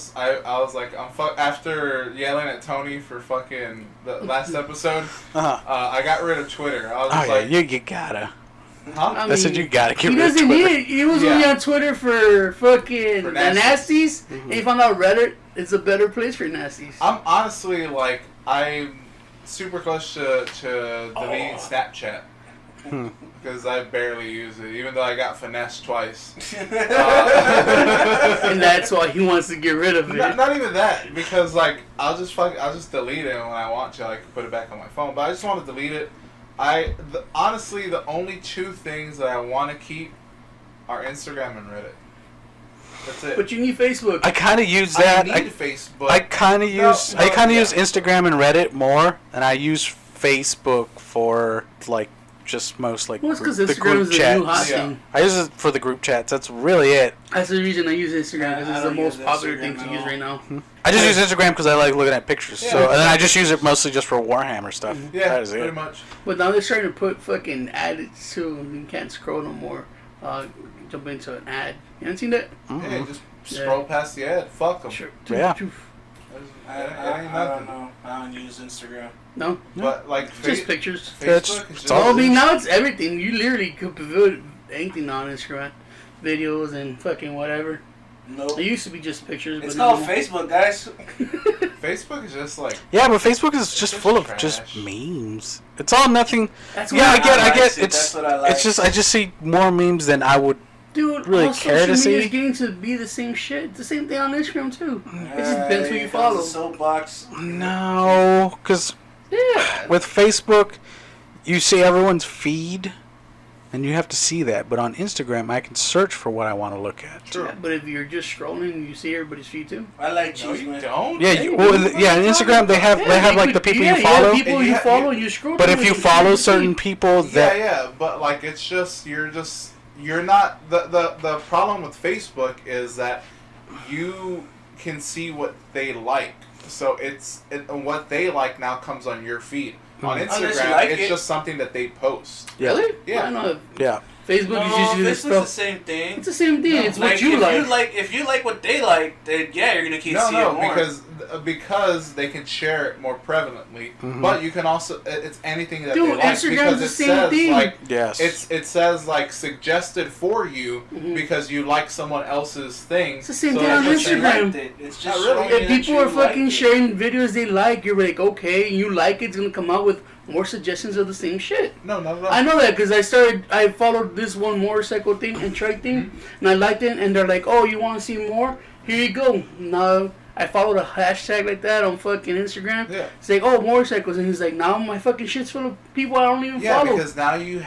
I was like, after yelling at Tony for fucking the last episode. Uh-huh. I got rid of Twitter. I was Oh just yeah, like, you gotta. huh? I said you gotta get He rid of doesn't need Twitter. it. He was Yeah. only on Twitter for fucking For the nasties. nasties, Mm-hmm. and he found out Reddit is a better place for nasties. I'm honestly like I'm super close to Oh. deleting Snapchat. Hmm. Because I barely use it, even though I got finessed twice. And that's why he wants to get rid of it. Not even that, because like I'll just delete it when I want to. I can put it back on my phone, but I just want to delete it. Honestly, the only two things that I want to keep are Instagram and Reddit. That's it. But you need Facebook. I kind of use that. I need Facebook. I kind of use. I kind of yeah. use Instagram and Reddit more, and I use Facebook for like just most like Well, it's because the Instagram group is the chats. new hot Yeah. thing. I use it for the group chats. That's really it. That's the reason I use Instagram because I it's the don't most use popular Instagram thing to at use all. right now. I just use Instagram because I like looking at pictures. Yeah. So and then I just use it mostly just for Warhammer stuff. yeah, That is pretty it. much. But now they're starting to put fucking ads too. And you can't scroll no more. Jump into an ad. You haven't seen that? Yeah, just scroll past the ad. Fuck them. Sure. Yeah. I don't know. I don't use Instagram. No, But like just pictures. Facebook is It's all- I mean, now it's everything. You literally could put anything on Instagram, videos and fucking whatever. Nope. It used to be just pictures. It's but called no. Facebook, guys. Facebook is just like Yeah, but Facebook is just It's full of trash. just memes. It's all nothing. That's Yeah, I what get. like It's it. That's what I like. it's just I just see more memes than I would. Dude, really all care to social media see. is getting to be the same shit. It's the same thing on Instagram too. It just Alright, depends who you here comes follow. the soapbox. No, because Yeah. with Facebook, you see everyone's feed, and you have to see that. But on Instagram, I can search for what I want to look at. True. Yeah, but if you're just scrolling, you see everybody's feed too. I like No, cheese, you man. don't. Yeah, you well, do. yeah. On Instagram, they have like the people you follow. Yeah, people And you you follow, you scroll. But through if it, you see follow everybody's certain feed. people Yeah, that yeah, but like it's just you're not the problem with Facebook is that you can see what they like. So what they like now comes on your feed. On Mhm. Unless you Instagram, like it's it. just something that they post. Yeah. Really? Yeah. I know. yeah. Facebook No, is usually this Facebook's the stuff. same thing. It's the same thing. No, it's Like, what you like. if you like what they like, then yeah, you're gonna keep seeing No, more. because they can share it more prevalently. Mhm. But you can also it's anything that Dude, they like Instagram's because the it same says thing. like Yes. it says like suggested for you Mhm. because you like someone else's thing. It's the same So thing that's on what But you you Instagram. liked it. It's just Not really. showing you If that people you are fucking liked it. sharing videos they like, you're like, okay, you like it, it's gonna come out with more suggestions of the same shit. No, no. I know that because I followed this one motorcycle thing and trike thing, and I liked it, and they're like, oh, you want to see more? Here you go. Now, I followed a hashtag like that on fucking Instagram. Yeah. It's like, oh, motorcycles, and he's like, now my fucking shit's full of people I don't even Yeah, follow. because now you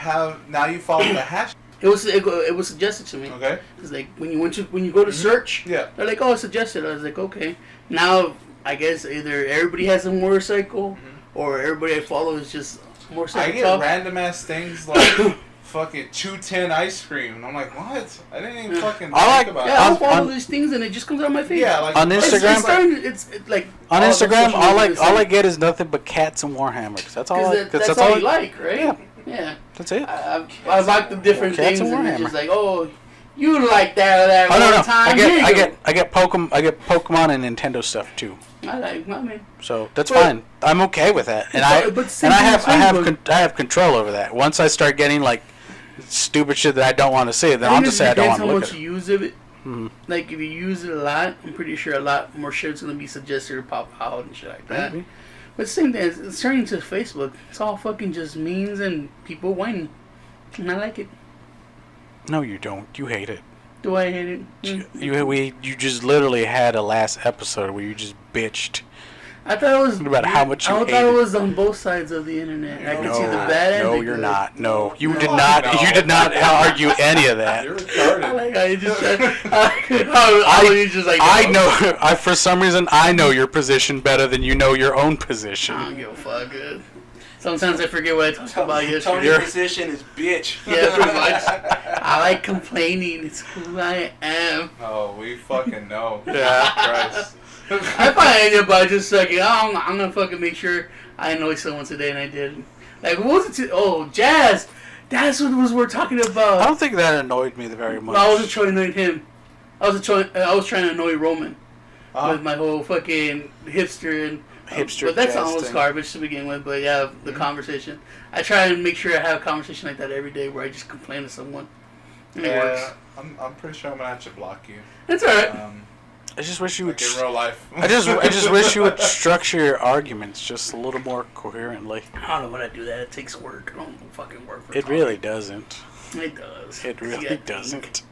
follow the hash. It was suggested to me. Okay. It's like when you go to search, Yeah. they're like, oh, it's suggested. I was like, okay. Now I guess either everybody has a motorcycle, or everybody I follow is just I motorcycle get talk. random ass things like fucking 210 ice cream, and I'm like, what? I didn't even fucking I like- think about Yeah, I'll it. follow on- these things and it just comes out of my feed. Yeah, like On It's Instagram? it's like On all the Instagram, social all media I is get is nothing but cats and Warhammers. That's all. because that's all you like, right? Yeah. Yeah. That's it. I like the different Cats things, and and it's Warhammer. just like, oh, you like that Oh one no, no. time. I Here you go. get Pokemon and Nintendo stuff too. I mean, So that's But- fine. I'm okay with that, and But same thing with I Facebook. have control over that. Once I start getting like stupid shit that I don't want to see, then I I'll think just it say I don't depends want how to look much at it. you use of it. Mhm. Like if you use it a lot, I'm pretty sure a lot more shit's gonna be suggested or pop out and shit like that. Maybe. But same thing, it's turning to Facebook. It's all fucking just memes and people whining, and I like it. No, you don't. You hate it. Do I hate it? You just literally had a last episode where you just bitched. I thought it was About how much you I thought hate it it. was on both sides of the internet. I could see the bad and no, the you're good. not. No, you No. did not. No. You did not argue any of that. You're I retarded. like how you just how you just like I know. For some reason, I know your position better than you know your own I position. don't give a fuck. Sometimes I forget what I talked about Tony's yesterday. position is bitch. Yeah, pretty much. I like complaining. It's who I am. Oh, we fucking know. Yeah. Christ. I find it by just sucking. I'm gonna fucking make sure I annoy someone today, and I did. Like, what was it? Oh, Jazz. That's what we're talking about. I don't think that annoyed me very much. No, I wasn't trying to annoy him. I was trying to annoy Roman with my whole fucking hipster and Hipster But that jazz song was thing. garbage to begin with. But yeah, the conversation. I try and make sure I have a conversation like that every day where I just complain to someone. And it works. Yeah, I'm pretty sure I'm gonna have to block you. That's alright. I just wish you would. Like in real life. I just wish you would structure your arguments just a little more coherently. I don't know when I do that. It takes work. I don't fucking work for It really doesn't. It does. It You really gotta doesn't. think.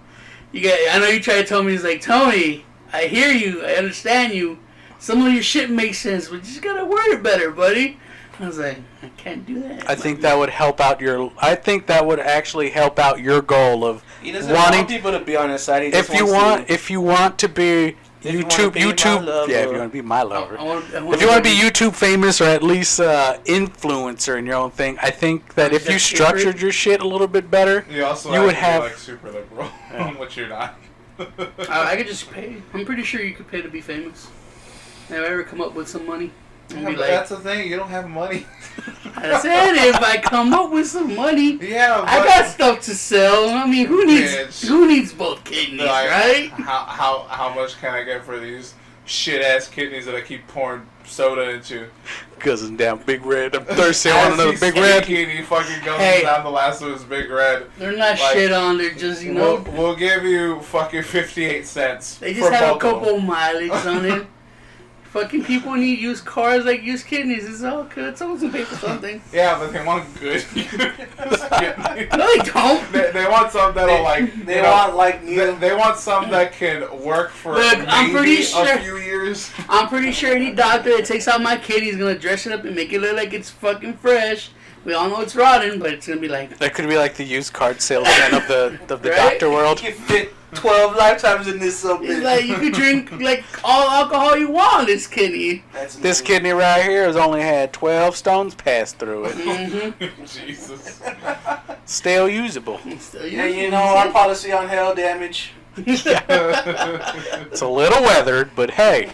You got. I know you try to tell me. It's like, Tony, I hear you. I understand you. Some of your shit makes sense, but you just gotta word it better, buddy. I was like, I can't do that. I think that would help out your. I think that would actually help out your goal of He doesn't wanting. want people to be on his side. He just If you wants want, to, if you want to be If you wanna YouTube, be my YouTube, lover. yeah, if you want to be my lover. I want If you want to be YouTube famous or at least influencer in your own thing, I think that if you That's structured different. your shit a little bit better, You also You would to be, have- like super liberal, which you're not. I could just pay. I'm pretty sure you could pay to be famous. Have I ever come up with some money? And Yeah, be but like, that's the thing. You don't have money. I said if I come up with some money, Yeah, but I got stuff to sell. I mean, Bitch. who needs both kidneys, like, right? How much can I get for these shit ass kidneys that I keep pouring soda into. Cousin down Big Red. I'm thirsty. I want another Big Red. He fucking goes Hey. down the last of his Big Red. They're not Like, shit on. They're just, you know. We'll give you fucking 58 cents. They just for have a both of them. couple mileage on it. Fucking people need used cars like used kidneys. It's all good. Someone's gonna pay for something. Yeah, but they want good kidneys. No, they don't. They want something that'll like. They you know, want like new. They want something that can work for Look, I'm pretty maybe sure- a few years. I'm pretty sure any doctor that takes out my kidney is gonna dress it up and make it look like it's fucking fresh. We all know it's rotten, but it's gonna be like. That could be like the used card salesman of the Right? doctor world. You can fit 12 lifetimes in this something. It's like you could drink like all alcohol you want on this kidney. That's This new. kidney right here has only had 12 stones passed through it. Mm-hmm. Jesus. Still usable. And you know our policy on hell damage. It's a little weathered, but hey,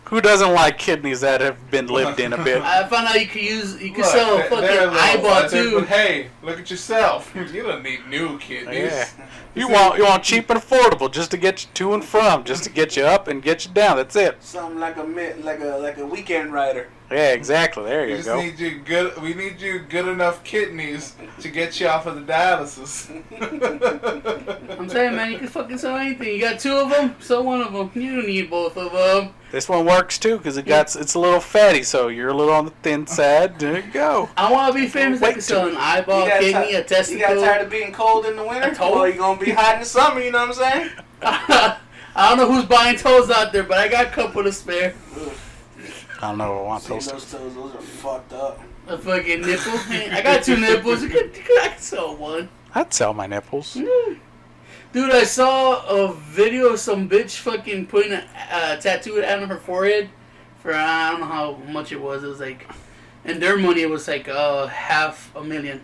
who doesn't like kidneys that have been lived in a bit? I found out you could Look, sell a they're fucking little eyeball weathered, too. But hey, look at yourself. You don't need new kidneys. Yeah. You want cheap and affordable just to get you to and from, just to get you up and get you down. That's it. Something like a weekend rider. Yeah, exactly. There We you just go. need you good. We need you good enough kidneys to get you off of the dialysis. I'm saying, man, you can fucking sell anything. You got two of them, sell one of them. You don't need both of them. This one works too because it's a little fatty, so you're a little on the thin side. There you go. I want to be famous. I can sell an eyeball, You got kidney, a You testicle. got tired of being cold in the winter? A toe? Well, you're going to be hot in the summer, you know what I'm saying? I don't know who's buying toes out there, but I got a couple to spare. I don't know. I want See, those. those toes, those are fucked up. A fucking nipple. I got two nipples. I could sell one. I'd sell my nipples. Dude, I saw a video of some bitch fucking putting a tattoo on her forehead for I don't know how much it was. It was like, and their money it was like $500,000.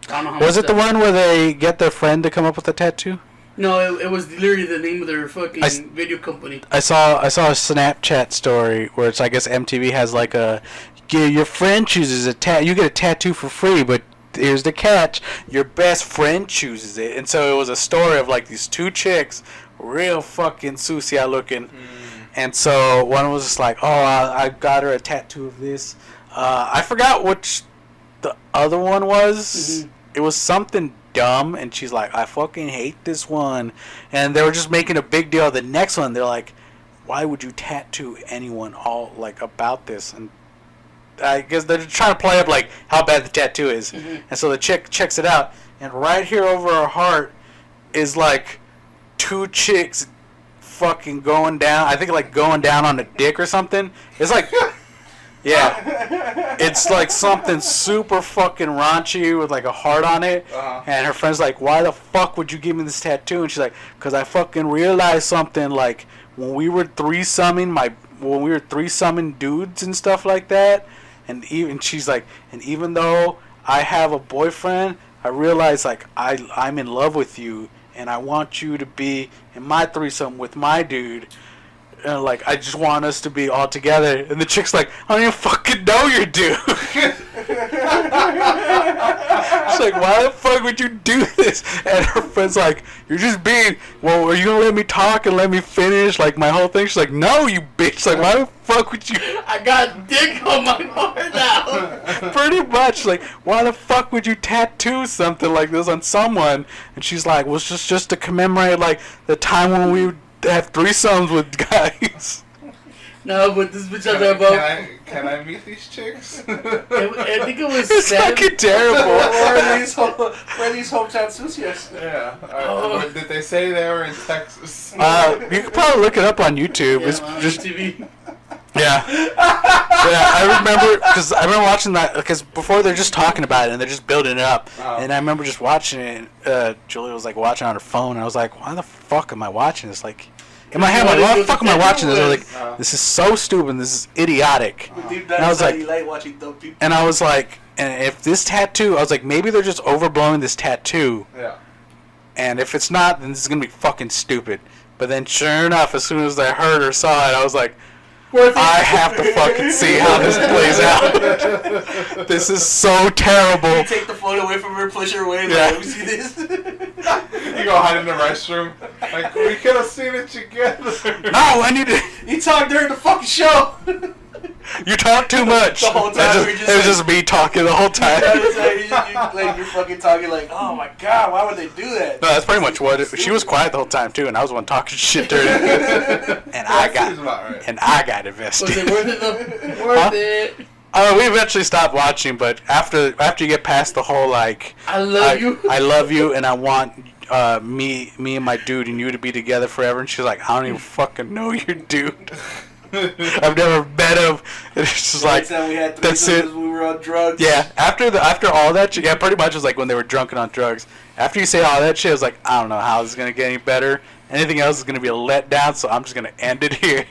I don't know how Was much it the that- one where they get their friend to come up with a tattoo? No, it was literally the name of their fucking video company. I saw a Snapchat story where it's I guess MTV has like your friend chooses a you get a tattoo for free, but here's the catch: your best friend chooses it. And so it was a story of like these two chicks, real fucking sucia looking, and so one was just like, oh, I got her a tattoo of this. I forgot which the other one was. It was something dumb, and she's like, I fucking hate this one. And they were just making a big deal of the next one. They're like, why would you tattoo anyone all like about this? And I guess they're trying to play up like how bad the tattoo is. And so the chick checks it out, and right here over her heart is like two chicks fucking going down. I think like going down on a dick or something. It's like yeah, it's like something super fucking raunchy with like a heart on it. And her friend's like, why the fuck would you give me this tattoo? And she's like, because I fucking realized something, like when we were threesoming dudes and stuff like that, and she's like, and even though I have a boyfriend, I realize like I'm in love with you, and I want you to be in my threesome with my dude. And like, I just want us to be all together. And the chick's like, I don't even fucking know your dude. She's like, why the fuck would you do this? And her friend's like, you're just being, well, are you going to let me talk and let me finish like my whole thing? She's like, no, you bitch. Like, why the fuck would you? I got dick on my heart now. Pretty much, like, why the fuck would you tattoo something like this on someone? And she's like, well, it's just to commemorate like the time when we would have threesomes with guys. No, but this bitch I talking about. Can I meet these chicks? I think it was It's fucking terrible. Where are these hometown sucias? Yeah. Oh. Did they say they were in Texas? You could probably look it up on YouTube. Yeah, It's on just TV. yeah. I remember because I remember watching that because before they're just talking about it and they're just building it up, and I remember just watching it. Julia was like watching on her phone, and I was like, why the fuck am I watching this? Like. In my head, I'm like, why the fuck am I watching this? I was like, this is so stupid. This is idiotic. Deep And I down was inside, like- you like watching dumb people. And I was like, and if this tattoo, I was like, maybe they're just overblowing this tattoo. Yeah. And if it's not, then this is gonna be fucking stupid. But then, sure enough, as soon as I heard or saw it, I was like, Worth it. I have to fucking see how this plays out. This is so terrible. You take the phone away from her, push her away. Yeah. Like, let me see this. You go hide in the restroom. Like, we could have seen it together. No, I need to. You talked during the fucking show. You talk too much. The whole time we're just it was like- just me talking the whole time. You're fucking talking like, oh my god, why would they do that? No, that's pretty much what it, she was quiet the whole time too, and I was the one talking shit during it. And I Seems about right. got invested. Was it worth it though? Worth Huh? it. We eventually stopped watching, but after you get past the whole like, I love you. I love you, and I want me and my dude and you to be together forever. And she's like, I don't even fucking know your dude. I've never met him. And it's just like, Next time we had that's threesomes, it. we were on drugs. Yeah, after all that shit, yeah, pretty much was like when they were drunk and on drugs. After you say all that shit, I was like, I don't know how this is gonna get any better. Anything else is gonna be a letdown, so I'm just gonna end it here.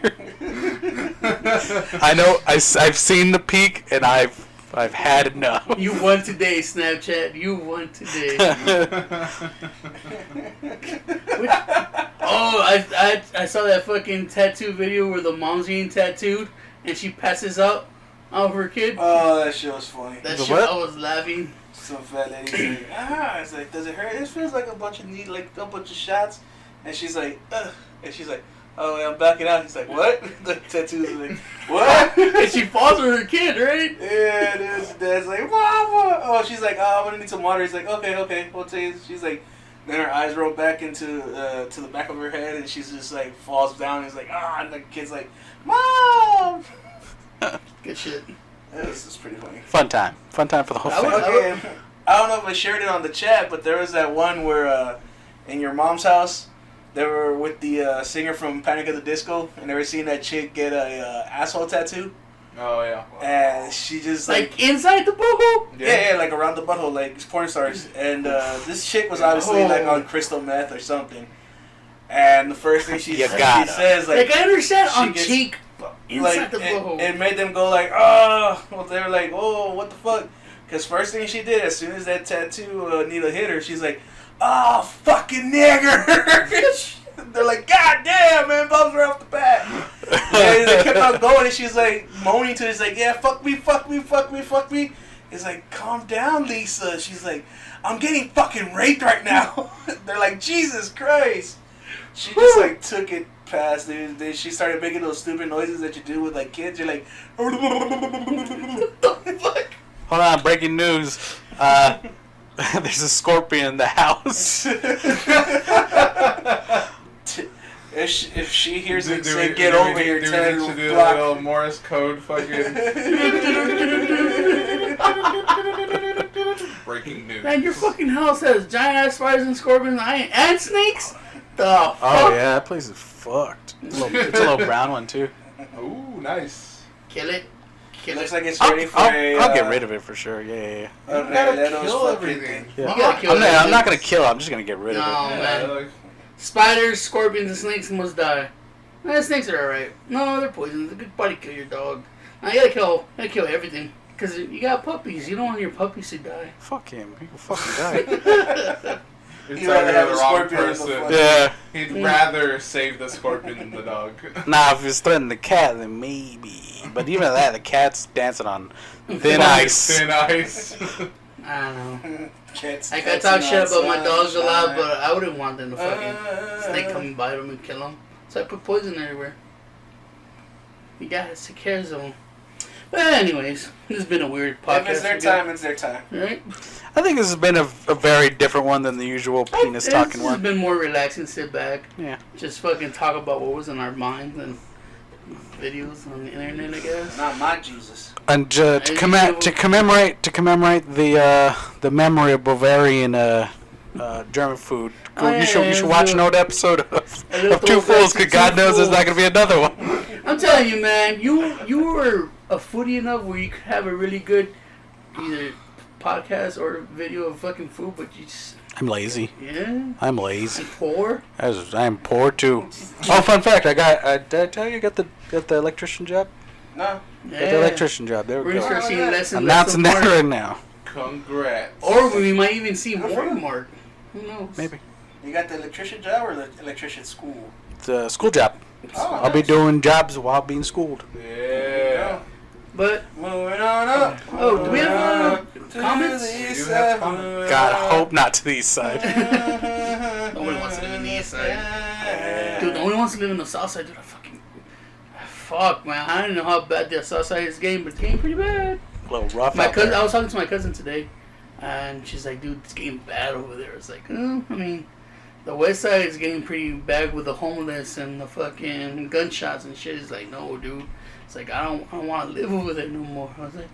I know I've seen the peak, and I've had enough. You won today, Snapchat. You won today. Oh, I saw that fucking tattoo video where the mom's getting tattooed and she passes out on her kid. Oh, that shit was funny. That The shit, what? I was laughing. Some fat lady like, it's like, does it hurt? It feels like a bunch of shots. And she's like, ugh. And she's like, oh, yeah, I'm backing out. He's like, what? The tattoo's like, what? And she falls with her kid, right? Yeah, dude. Dad's like, Mama. Oh, she's like, oh, I'm gonna need some water. He's like, okay, we'll take it. She's like, then her eyes roll back into to the back of her head, and she's just like falls down. He's like, and the kid's like, Mom. Good shit. This is pretty funny. Fun time for the whole I would- family. Okay, I don't know if I shared it on the chat, but there was that one where in your mom's house, they were with the singer from Panic at the Disco, and they were seeing that chick get a asshole tattoo, Oh, yeah. and she just Like inside the boohoo? yeah, like around the butthole, like porn stars. And this chick was obviously like on crystal meth or something. And the first thing she You gotta. says, Like I understand she on gets- cheek, but inside like the boohoo. it made them go like, oh, well, they were like, oh, what the fuck? Because first thing she did, as soon as that tattoo needle hit her, she's like, oh, fucking nigger. They're like, God damn, man, bums right off the bat. And they kept on going, and she's like moaning to it. She's like, yeah, fuck me, fuck me, fuck me, fuck me. It's like, calm down, Lisa. She's like, I'm getting fucking raped right now. They're like, Jesus Christ. She just like took it past. Then she started making those stupid noises that you do with like kids. You're like, the fuck? Hold on, breaking news. There's a scorpion in the house. if she hears it Do say, we- get do we over need- here, do we tell need her to to do the block. little Morse code fucking breaking news. Man, your fucking house has giant ass spiders and scorpions and snakes? The fuck? Oh yeah, that place is fucked. It's a little brown one too. Ooh, nice. Kill it. It Kill looks it. like it's ready for a. I'll get rid of it for sure. Yeah. A You gotta Relato's kill fucking everything. thing. Yeah. You gotta kill I'm everything. not gonna kill it. I'm just gonna get rid of No. it. Oh, man. like, Spiders, scorpions, and snakes must die. Snakes are alright. No, they're poisonous. They could probably kill your dog. Now you gotta kill everything. Because you got puppies. You don't want your puppies to die. Fuck him. He can fucking die. you're You rather talking have to a the wrong scorpion in the person. fucking- Yeah. He'd rather save the scorpion than the dog. Nah, if it's threatening the cat, then maybe. But even at that, the cat's dancing on thin ice. Thin ice. I don't know. Cats, Like I cats talk and shit about my sunshine. dogs a lot, but I wouldn't want them to fucking snake come and bite them and kill them. So I put poison everywhere. You gotta take care of them. But anyways, this has been a weird podcast. If it's their again. time, it's their time. Right? I think this has been a very different one than the usual penis talking This has one. been more relaxing. Sit back. Yeah. Just fucking talk about what was in our minds and videos on the internet, I guess. Not my Jesus. And to commemorate the memory of Bavarian German food, Oh, yeah, you should yeah, watch yeah. an old episode of A little Two throwback Fools, to because Two God knows there's Fools. not gonna be another one. I'm telling you, man, you were a foodie enough where you could have a really good either podcast or video of fucking food, but you just I'm lazy. I'm lazy. and poor. I'm poor too. Oh, fun fact! Did I tell you I got the electrician job? No. Got the electrician job. There We're we gonna go. start seeing less and Announcing less that of Mark. right now. Congrats. Or we might even see Good more for you. of Mark. Who knows? Maybe You got the electrician job or the electrician school? the school job. I'll be doing jobs while being schooled. Yeah. But Moving on up. do we have comments? You have comments. God, I hope not to the east side. Nobody wants to live in the east side. Dude, nobody wants to live in the south side. Dude, fuck, man. I don't know how bad the south side is getting, but it's getting pretty bad. A little rough My out cousin, there. I was talking to my cousin today, and she's like, dude, it's getting bad over there. It's like, I mean, the west side is getting pretty bad with the homeless and the fucking gunshots and shit. It's like, no, dude. It's like, I don't want to live over there no more. I was like,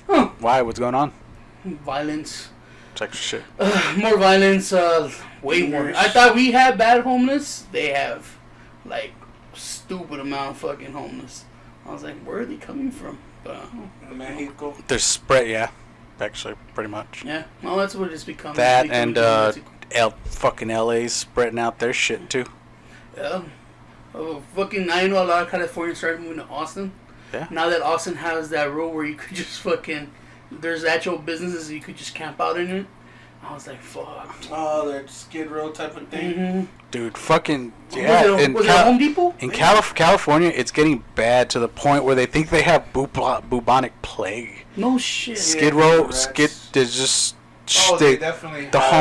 huh. Why? What's going on? Violence. It's like shit. More violence, way more. I thought we had bad homeless. They have, like, stupid amount of fucking homeless. I was like, where are they coming from? But, Mexico. They're spread, yeah. Actually, pretty much. yeah, well, that's what it's become. That It's becoming and Mexico. fucking LA's spreading out their shit too. Yeah. Fucking, I know a lot of Californians started moving to Austin. Yeah. Now that Austin has that rule where you could just fucking, there's actual businesses you could just camp out in it. I was like, fuck. Oh, that Skid Row type of thing. Mm-hmm. Dude, fucking yeah. Was it a Home Depot? In California, it's getting bad to the point where they think they have bubonic plague. No shit. Skid Yeah, Row, rats. there's just Oh, they definitely the have,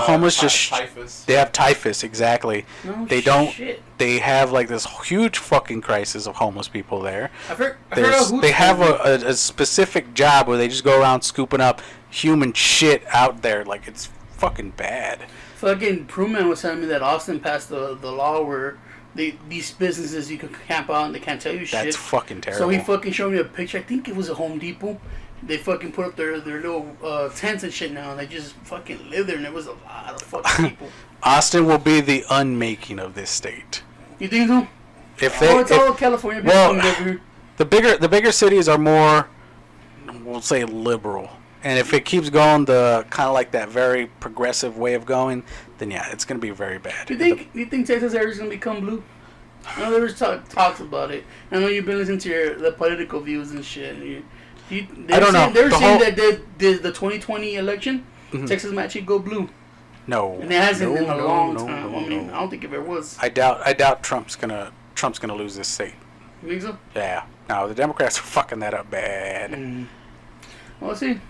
homeless just typhus. they have typhus exactly. No They don't. shit. They have like this huge fucking crisis of homeless people there. I heard of They have a specific job where they just go around scooping up human shit out there. Like, it's fucking bad. Fucking Pruman was telling me that Austin passed the law where these businesses you can camp out and they can't tell you shit. That's fucking terrible. So he fucking showed me a picture. I think it was a Home Depot. They fucking put up their little tents and shit now, and they just fucking live there. And there was a lot of fucking people. Austin will be the unmaking of this state. You think so? If they, It's all California people well, coming over here. the bigger cities are more, we'll say, liberal. And if it keeps going the kind of like that very progressive way of going, then yeah, it's gonna be very bad. Do you think Texas area is gonna become blue? I know there was talks about it. I know you've been listening to the political views and shit. I don't know. They're saying that the 2020 election, Texas might actually go blue, No, and it hasn't in a long no, time. no, I mean, no. I don't think it ever was. I doubt Trump's gonna lose this state. You think so? Yeah. No, the Democrats are fucking that up bad. Well, we'll see.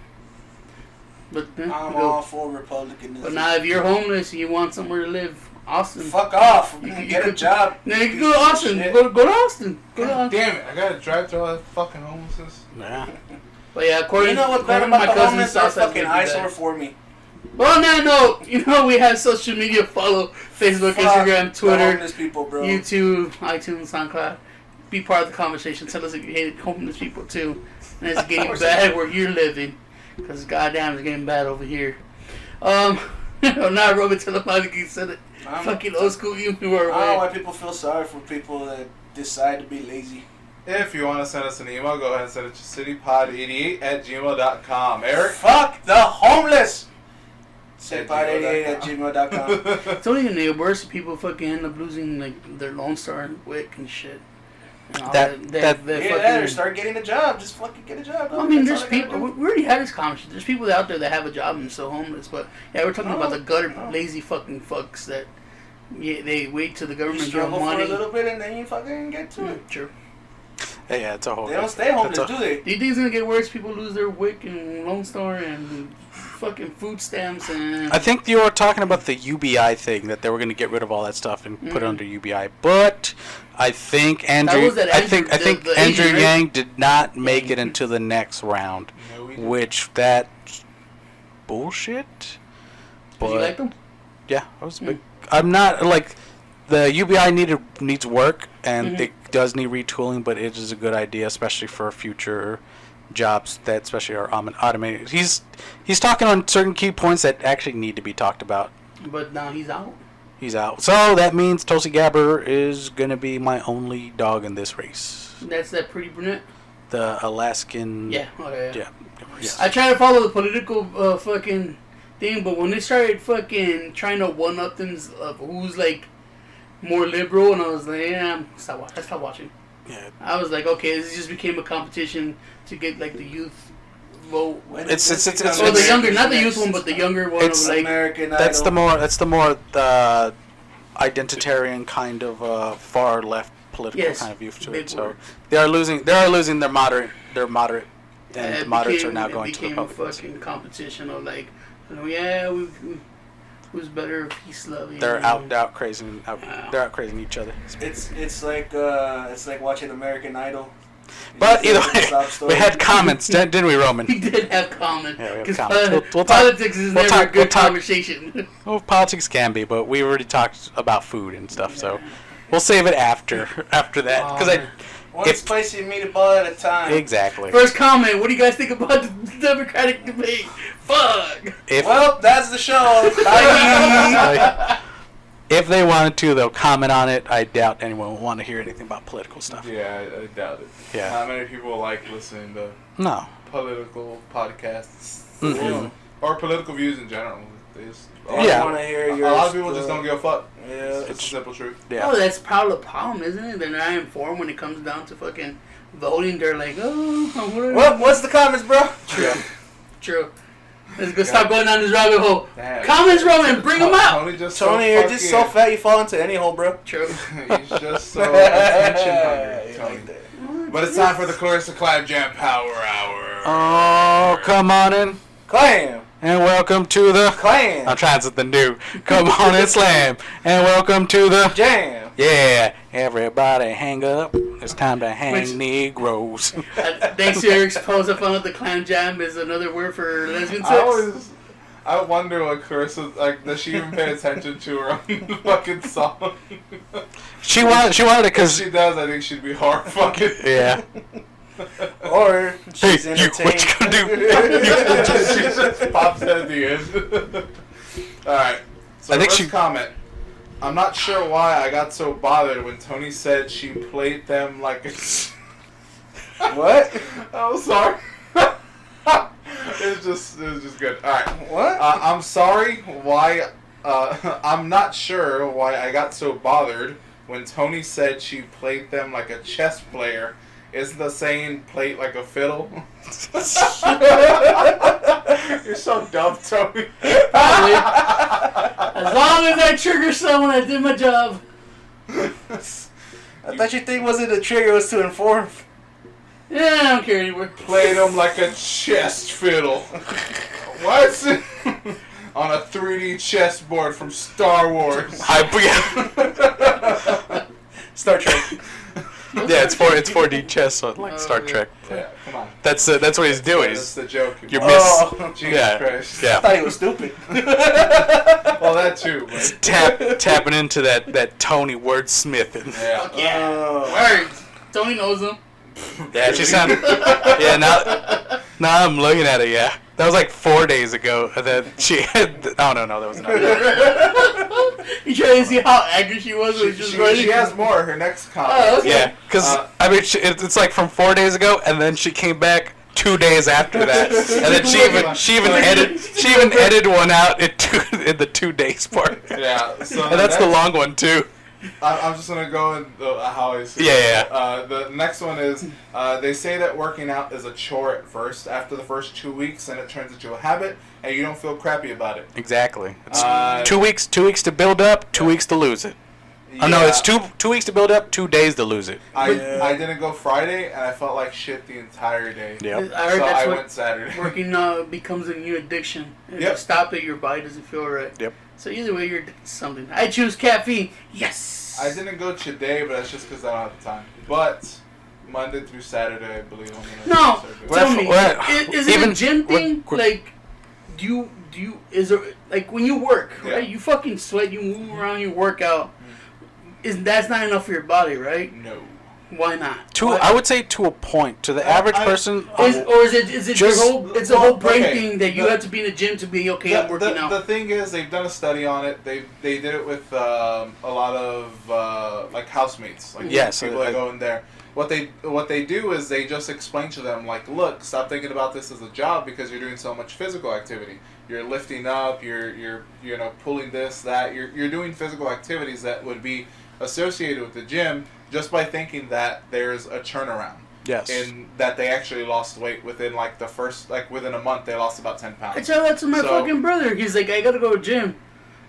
But I'm all for Republicanism. But now, if you're homeless and you want somewhere to live, Austin. Fuck off. You Get a could- job. Then you can go to Austin. Shit. Go to Austin. Go to God Austin. damn it! I gotta drive through all that fucking homelessness. Yeah. But yeah, according, You know what's bad according to my about the cousin, homeless? They're Southside's fucking gonna be eyesore bad. for me. Well, on that note, you know we have social media. Follow Facebook, Fuck Instagram, the Twitter, homeless people, bro. YouTube, iTunes, SoundCloud. Be part of the conversation. Tell us if you hate homeless people too, and it's getting bad where you're living, because goddamn, it's getting bad over here. Not Robert Telematics said it. Fucking old school humor. I don't know why people feel sorry for people that decide to be lazy. If you want to send us an email, go ahead and send it to citypod88@gmail.com. Eric? Fuck the homeless! At Citypod88@gmail.com. It's only gonna get worse if people fucking end up losing like their Lone Star and WIC and shit. And all That- Get that or start getting a job. Just fucking get a job. I mean, That's there's all I gotta people. do. We already had this conversation. There's people out there that have a job and still homeless. But yeah, we're talking about the gutter, lazy fucking fucks that they wait till the You government give them struggle for money. a little bit and then you fucking get to it. True. Yeah, it's a whole. They don't stay homeless, that's a- do they? Do you think it's gonna get worse? People lose their WIC and Lone Star and fucking food stamps and. I think you were talking about the UBI thing, that they were going to get rid of all that stuff and put it under UBI. But I think Andrew, was that I think the Andrew Asian, right? Yang did not make it into the next round, No, we didn't. which that's bullshit. Did you like them? Yeah, I was big. I'm not like the UBI needs work and it does need retooling, but it is a good idea, especially for future jobs that especially are automated. He's talking on certain key points that actually need to be talked about. But now he's out. He's out, so that means Tulsi Gabbard is gonna be my only dog in this race. That's that pretty brunette. The Alaskan. Yeah. Okay. Yeah. Yes. I try to follow the political fucking thing, but when they started fucking trying to one up things of who's like more liberal, and I was like, yeah, I stopped watching. Yeah. I was like, okay, this just became a competition to get like the youth vote. It's Or the younger, not the youth one, but the younger one. It's of like, American That's Idol. the more identitarian kind of far left political Yes, kind of view to big it. So word. they are losing their moderate, and the moderates are now it going to the became a Republicans. fucking competition of like, who's better peace loving. They're out crazing they're out crazing each other. It's like watching American Idol. But You either just hear the way, sob story. we had comments, didn't we, Roman? We did have comment. Yeah, we have Because comments. We'll politics is we'll never talk- a good we'll talk- conversation. Well, politics can be, but we already talked about food and stuff, so we'll save it after that. Because One spicy meatball at a time. exactly. First comment: what do you guys think about the Democratic debate? Fuck. Well, that's the show. Bye. If they wanted to, they'll comment on it. I doubt anyone will want to hear anything about political stuff. Yeah, I doubt it. Yeah. Not many people like listening to No. political podcasts Mhm. or political views in general. They just, Yeah. I want to hear A your lot of people just don't give a fuck. Yeah. It's the simple truth. Yeah. Oh, that's probably the problem, isn't it? They're not informed when it comes down to fucking voting. They're like, oh, Well, what's the comments, bro? True. Let's go. Stop going down this rabbit hole. Damn. Comments, Roman, bring them out. Tony, just Tony, so you're just so fat you fall into any hole, bro. True. He's just so attention hungry, You Tony. like that. But it's time for the Clarissa Clam Jam Power Hour. Oh, come on in. Clam. And welcome to the... Clam. I'm trying something new. Come on and slam. And welcome to the... Jam. Yeah. Everybody hang up. It's time to hang Which- Negroes. Thanks to Eric's post, I found out the clam jam is another word for lesbian sex. I wonder what Clarissa, like, does she even pay attention to her own fucking song? She wanted it If because... she does, I think she'd be horrified. Yeah. Or Hey, she's you, entertained. what you gonna do? She just pops at the end. Alright, so I think first she- comment. I'm not sure why I got so bothered when Tony said she played them like a... What? I'm sorry. it was just good. Alright. What? I'm sorry why... I'm not sure why I got so bothered when Tony said she played them like a chess player. Isn't the saying played like a fiddle? You're so dumb, Tony. Probably. As long as I trigger someone, I did my job. I thought your thing wasn't a trigger, it was to inform. Yeah, I don't care anymore. Played him like a chest fiddle. What? On a 3D chessboard from Star Wars. Star Trek. Yeah, it's 4D chess, so like Star Trek. Yeah, come on. That's what he's doing. That's the joke. You Oh. miss. Jesus Yeah. Christ. I Yeah. thought he was stupid. Well, that too. But Tapping into that Tony wordsmithing. yeah. Yeah. Oh. Words. Tony knows them. Yeah, she sounded. Yeah, now I'm looking at it. Yeah, that was like 4 days ago. That she had. Oh no, that was another. You trying to see how angry she was when she was writing? She has more. Her next comment. Oh, okay. Yeah, because I mean, it's like from 4 days ago, and then she came back 2 days after that, and then she even edited one out in the 2 days part. Yeah. So And that's the long one too. I'm just gonna go in how I see Yeah, it. yeah. The next one is they say that working out is a chore at first. After the first 2 weeks, and it turns into a habit, and you don't feel crappy about it. Exactly. It's Uh, 2 weeks. 2 weeks to build up. 2 weeks to lose it. Oh no, Yeah. it's 2 weeks to build up. 2 days to lose it. I didn't go Friday, and I felt like shit the entire day. Yep. I heard So that's I what went Saturday. working becomes a new addiction. If Yep. you stop it, your body doesn't feel right. Yep. So either way, you're addicted to something. I choose caffeine. Yes. I didn't go today, but that's just because I don't have the time. But Monday through Saturday, I believe I'm gonna No. start doing it. Tell me, What? is it Even- a gym thing? what- Like, do you is there like when you work, Yeah. right? You fucking sweat, you move around, you work out. That's not enough for your body, right? No. Why not? I would say to a point. To the average person, Is it Just- your whole? It's a whole brain okay, thing that you have to be in the gym to be okay. I'm working out. The thing is, they've done a study on it. They did it with a lot of like housemates, like Yes, people that go in there. What they do is they just explain to them like, look, stop thinking about this as a job because you're doing so much physical activity. You're lifting up, you're pulling this, that. You're doing physical activities that would be associated with the gym just by thinking that there's a turnaround. yes. In that they actually lost weight within like the first, like within a month they lost about 10 pounds. I tell that to my So- fucking brother. He's like, I gotta go to gym.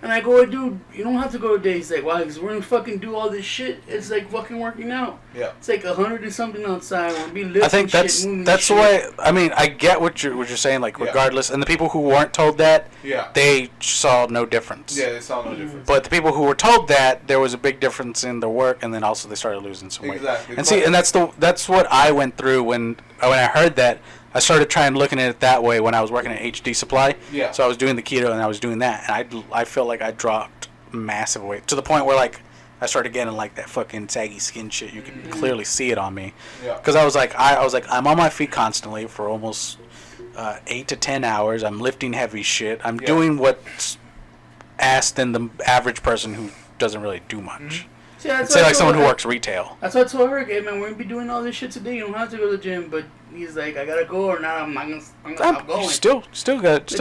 And I go, dude, you don't have to go a day. He's like, why? Because we're going to fucking do all this shit. It's like fucking working out. Yeah. It's like 100 and something outside. We'll be lifting I think that's shit, why. I mean, I get what you're saying. Like, regardless, and the people who weren't told that, they saw no difference. Yeah, they saw no difference. But the people who were told that, there was a big difference in their work, and then also they started losing some weight. Exactly. And see, and that's what I went through when I heard that. I started trying looking at it that way when I was working at HD Supply. Yeah. So I was doing the keto and I was doing that, and I felt like I dropped massive weight to the point where like I started getting like that fucking saggy skin shit. You can clearly see it on me. Yeah. Because I was like I'm on my feet constantly for almost 8 to 10 hours. I'm lifting heavy shit. I'm doing what's asked in the average person who doesn't really do much. Mm-hmm. See, that's Say like someone who works retail. That's what I told her. Hey man, we're gonna be doing all this shit today. You don't have to go to the gym, but he's like, I gotta go or not. I'm gonna stop going. Still at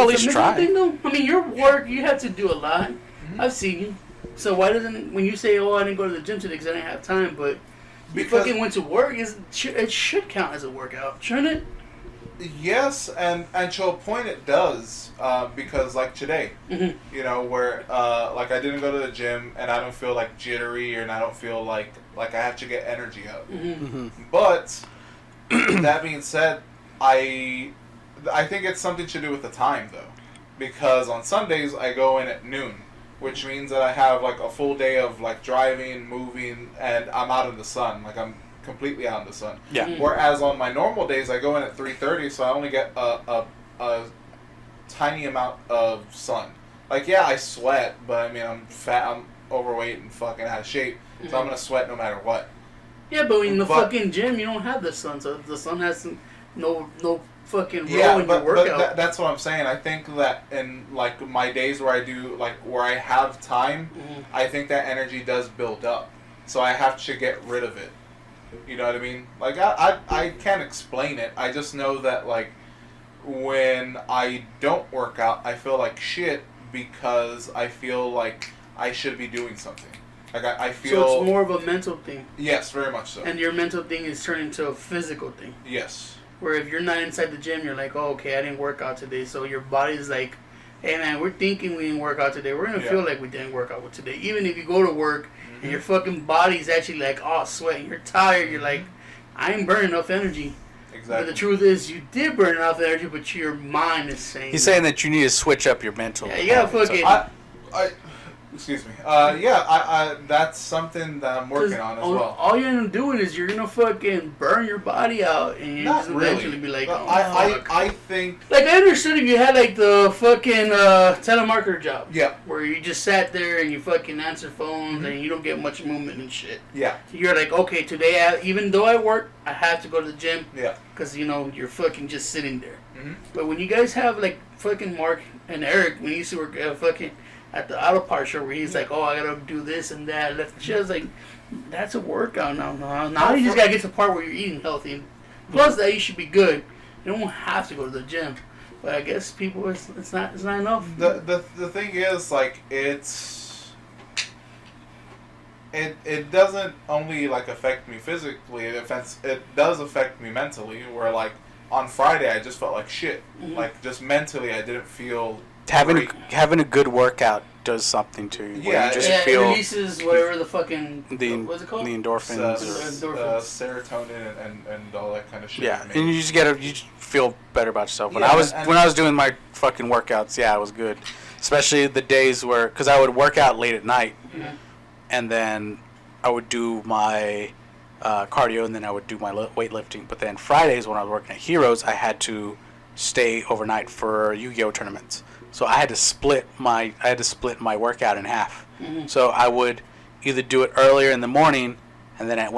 least try. Thing, though? I mean, your work, you have to do a lot. I've seen you. So why doesn't when you say, oh, I didn't go to the gym today because I didn't have time, but you fucking went to work? It should count as a workout, shouldn't it? Yes, and to a point it does, because like today, you know, where like I didn't go to the gym and I don't feel like jittery and I don't feel like I have to get energy out. But that being said, I think it's something to do with the time though, because on Sundays I go in at noon, which means that I have like a full day of like driving, moving, and I'm out in the sun. Like I'm completely out in the sun. Yeah. Whereas on my normal days, I go in at 3:30, so I only get a tiny amount of sun. Like, yeah, I sweat, but I mean, I'm fat, I'm overweight, and fucking out of shape, so I'm gonna sweat no matter what. Yeah, but in the fucking gym, you don't have the sun, so the sun has no fucking role in your workout. But that's what I'm saying. I think that in like my days where I do like where I have time, I think that energy does build up, so I have to get rid of it. You know what I mean? Like, I can't explain it. I just know that, like, when I don't work out, I feel like shit because I feel like I should be doing something. Like, I feel... So it's more of a mental thing. Yes, very much so. And your mental thing is turning into a physical thing. Yes. Where if you're not inside the gym, you're like, oh, okay, I didn't work out today. So your body's like, hey, man, we're thinking we didn't work out today. We're going to feel like we didn't work out today. Even if you go to work... And your fucking body's actually like, oh, sweating. You're tired. You're like, I ain't burning enough energy. Exactly. But the truth is, you did burn enough energy, but your mind is saying... He's saying that you need to switch up your mental. Yeah, you gotta fucking... Excuse me. I that's something that I'm working on as well. All you're gonna do is you're gonna fucking burn your body out, and you're just eventually be like, oh, I think... Like, I understood if you had, like, the fucking telemarketer job. Yeah. Where you just sat there and you fucking answer phones and you don't get much movement and shit. Yeah. So you're like, okay, today, even though I work, I have to go to the gym. Yeah. Because, you know, you're fucking just sitting there. But when you guys have, like, fucking Mark and Eric, when you used to work fucking... at the auto parts show where he's like, oh, I gotta do this and that. Just like, that's a workout now. Now you just gotta get to the part where you're eating healthy. Plus that you should be good. You don't have to go to the gym. But I guess people, it's not enough. The thing is, like, it doesn't only like affect me physically. It does affect me mentally. Where like on Friday I just felt like shit. Like just mentally I didn't feel. Having a good workout does something to you. Yeah, you just it feel releases whatever the fucking what's it called? The endorphins, serotonin and all that kind of shit. Yeah, and you just feel better about yourself. When I was doing my fucking workouts, yeah, it was good. Especially the days where, because I would work out late at night, and then I would do my cardio, and then I would do my weightlifting. But then Fridays when I was working at Heroes, I had to stay overnight for Yu-Gi-Oh tournaments. So I had to split my workout in half. So I would either do it earlier in the morning, and then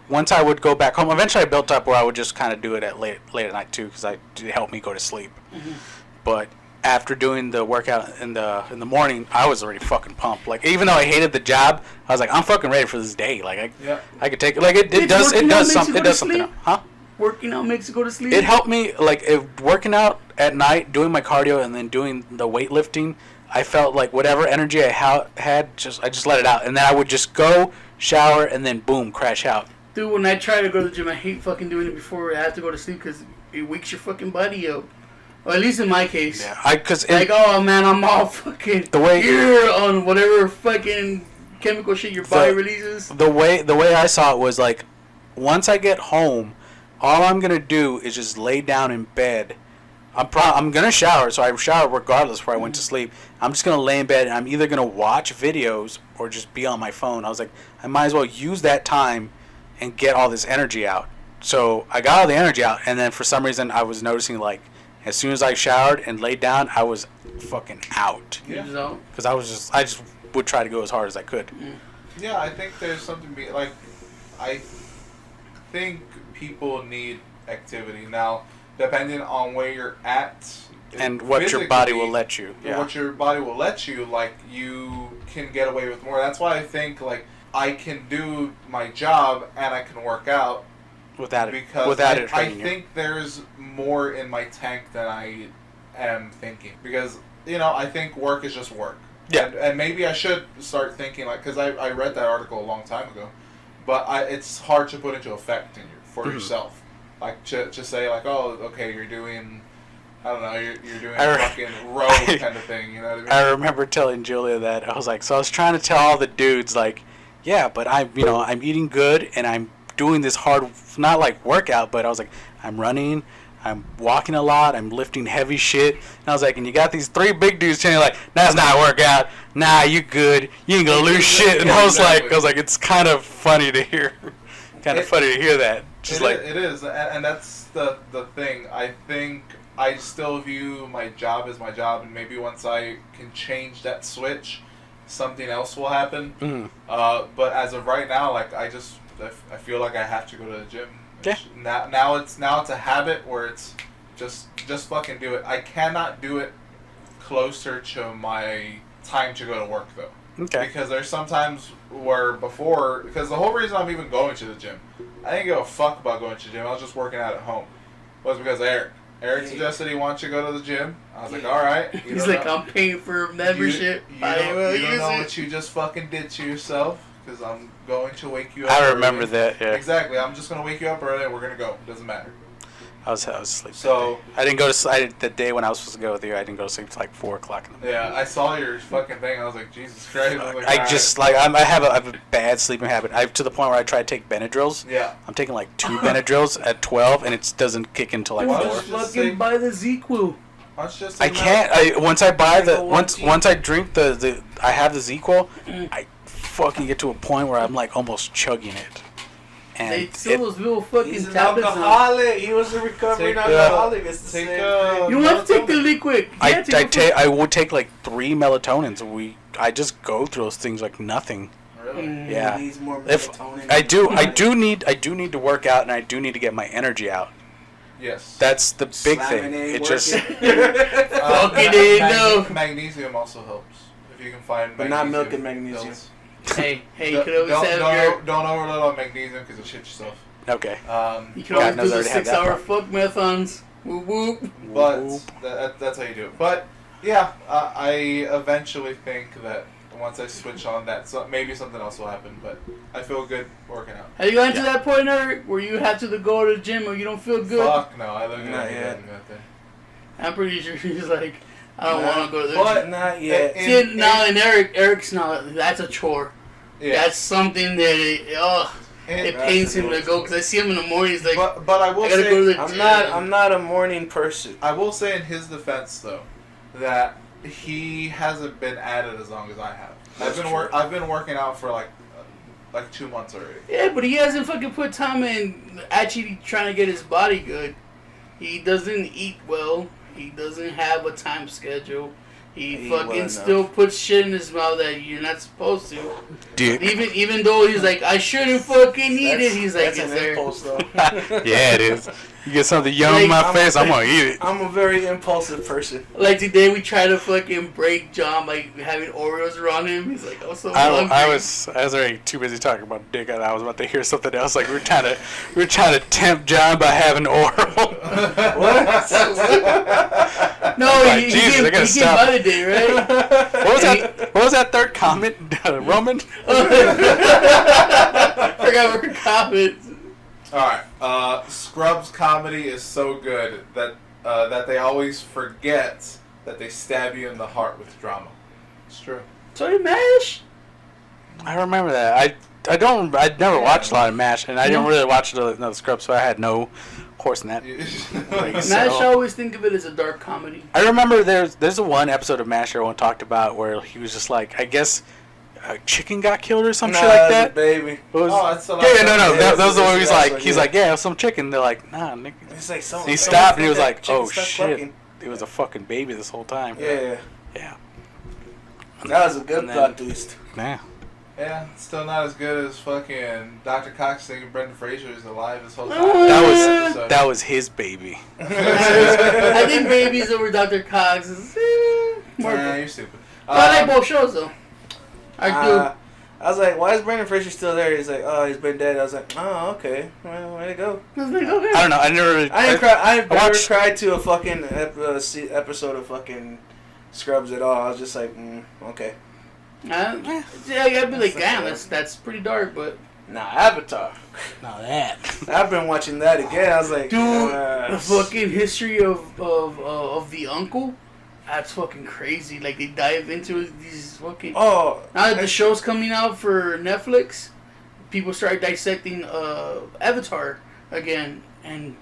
once I would go back home. Eventually, I built up where I would just kind of do it at late at night too, because it helped me go to sleep. But after doing the workout in the morning, I was already fucking pumped. Like, even though I hated the job, I was like, I'm fucking ready for this day. Like I could take it. Like it does something. Huh? Working out makes you go to sleep? It helped me, like, working out at night, doing my cardio, and then doing the weightlifting. I felt like whatever energy I had, I just let it out. And then I would just go, shower, and then boom, crash out. Dude, when I try to go to the gym, I hate fucking doing it before I have to go to sleep because it wakes your fucking body up. Or at least in my case. Yeah, because Like, oh man, I'm all fucking The way- here on whatever fucking chemical shit your body releases. the way I saw it was like, once I get home, all I'm gonna do is just lay down in bed. I'm gonna shower, so I shower regardless before I went to sleep. I'm just gonna lay in bed and I'm either gonna watch videos or just be on my phone. I was like, I might as well use that time and get all this energy out. So I got all the energy out, and then for some reason I was noticing, like, as soon as I showered and laid down, I was fucking out. You Yeah. know? Because I just would try to go as hard as I could. Yeah, I think there's something like, I think people need activity now, depending on where you're at And what your body will physically, let you. Yeah. what your body will let you, like, you can get away with more. That's why I think, like, I can do my job and I can work out Without it, because without I it hurting you. think there's more in my tank than I am thinking. Because, you know, I think work is just work. Yeah. And maybe I should start thinking, like, because I read that article a long time ago, but it's hard to put into effect for Mhm. yourself. Like, to say, like, oh, okay, you're doing, I don't know, you're doing I re- fucking row kind of thing, you know what I mean? I remember telling Julia that I was like, so I was trying to tell all the dudes, like, yeah, but I'm eating good and I'm doing this hard, not like workout, but I was like, I'm running, I'm walking a lot, I'm lifting heavy shit, and I was like, and you got these 3 big dudes telling you, like, that's not a workout, nah, you good, you ain't gonna lose shit, and Yeah, I was exactly. like, it's kind of funny to hear, funny to hear that, just like, It is, and that's the thing. I think I still view my job as my job, and maybe once I can change that switch, something else will happen. mm, But as of right now, like, I feel like I have to go to the gym. Yeah. Now it's a habit where it's just fucking do it. I cannot do it closer to my time to go to work though. okay, Because there's sometimes where before, because the whole reason I'm even going to the gym, I didn't give a fuck about going to the gym. I was just working out at home. Was because of Eric. Eric suggested he wants to go to the gym. I was like, all right. You He's don't like, know- I'm paying for membership. You I will don't use know it. what you just fucking did to yourself because I'm going to wake you up. I remember early. that, yeah, Exactly. I'm just going to wake you up early and we're going to go. Doesn't matter. I was asleep. So, I didn't go to sleep. The day when I was supposed to go with you, I didn't go to sleep till like 4 o'clock in the morning. yeah, I saw your fucking thing. I was like, Jesus Christ. I was like, I all just right. like I have a bad sleeping habit. To the point where I try to take Benadryls. Yeah. I'm taking like 2 Benadryls at 12, and it doesn't kick until like Why 4. don't you just Fucking say- buy the ZQL. Why don't you just I take can't. Once I buy the Like a once 1T. once I drink the I have the ZQL, I fucking get to a point where I'm like almost chugging it, They and sell it, those little fucking He's an tablets. alcoholic. He was a recovering Take, alcoholic. It's the take, same. You don't have to take the liquid. I would take like 3 melatonins a week. I just go through those things like nothing. Really? Yeah. He needs more If melatonin. I do need to work out, and I do need to get my energy out. Yes. That's the big Slamming thing. ain't It just working. Fucking it, no. Magnesium also helps if you can find. But not magnesium milk and magnesium. pills. Hey, you Don't, could always have your. don't overload on magnesium because you'll shit yourself. okay. You can God always knows do I the already have that 6-hour problem. fuck marathons. Whoop whoop. But Whoop. that's how you do it. But yeah, I eventually think that once I switch on that, so maybe something else will happen. But I feel good working out. Have you gotten to Yeah. that point, Eric, where you have to go to the gym or you don't feel good? Fuck no, I look at Not it yet. I'm pretty sure he's like, I don't Nah, want to go to the but- gym. Not yet. See, now in Eric's not. That's a chore. Yeah. That's something that it pains him to go because I see him in the morning. He's like, but I will I gotta say go to the I'm gym. not a morning person. I will say in his defense though that he hasn't been at it as long as I have. That's I've been working out for like 2 months already. Yeah, but he hasn't fucking put time in actually trying to get his body good. He doesn't eat well. He doesn't have a time schedule. He Eat well fucking enough. still puts shit in his mouth that you're not supposed to. Dick. Even though he's like, I shouldn't fucking eat it. He's like, that's it's an there. impulse though. Yeah, it is. You get something young Like, in my I'm- face, I'm gonna eat it. I'm a very impulsive person. Like today, we tried to fucking break John by having Oreos around him. He's like, I'm so I hungry. was already too busy talking about dick, and I was about to hear something else. Like we were trying to tempt John by having oral. No, Like, he Jesus, I came gotta stop. by today, right? What was that? What was that third comment, Roman? Forgot her comments. All right. Scrubs comedy is so good that that they always forget that they stab you in the heart with drama. It's true. So did MASH. I remember that. I'd never watched a lot of MASH, and I didn't really watch the Scrubs, so I had no horse in that. MASH, I always think of it as a dark comedy. I remember there's a one episode of MASH everyone talked about where he was just like, I guess a chicken got killed or some shit like that. Baby. That's the last That was the one He's like, yeah, some chicken. They're like, nah, nigga. It's like He stopped and he was like, chicken oh stopped shit, clucking. it was a fucking baby this whole time. Yeah. Yeah. That was a good And then- plot twist. Yeah. Yeah, it's still not as good as fucking Dr. Cox thinking Brendan Fraser is alive this whole time. That was his baby. I think Babies over Dr. Cox is more. Nah, you're stupid. But I like both shows though. I do. I was like, why is Brendan Fraser still there? He's like, oh, he's been dead. I was like, oh, okay. Well, way to go. I was like, okay. I don't know. I never really. I didn't cry. I've never watched- cried to a fucking episode of fucking Scrubs at all. I was just like, okay. Yeah, I'd be like, damn, that's pretty dark, but Now Avatar. Now that. I've been watching that again. I was like, dude, the fucking history of the uncle, that's fucking crazy. Like they dive into these fucking. Oh, Now that the show's coming out for Netflix, people start dissecting Avatar again, and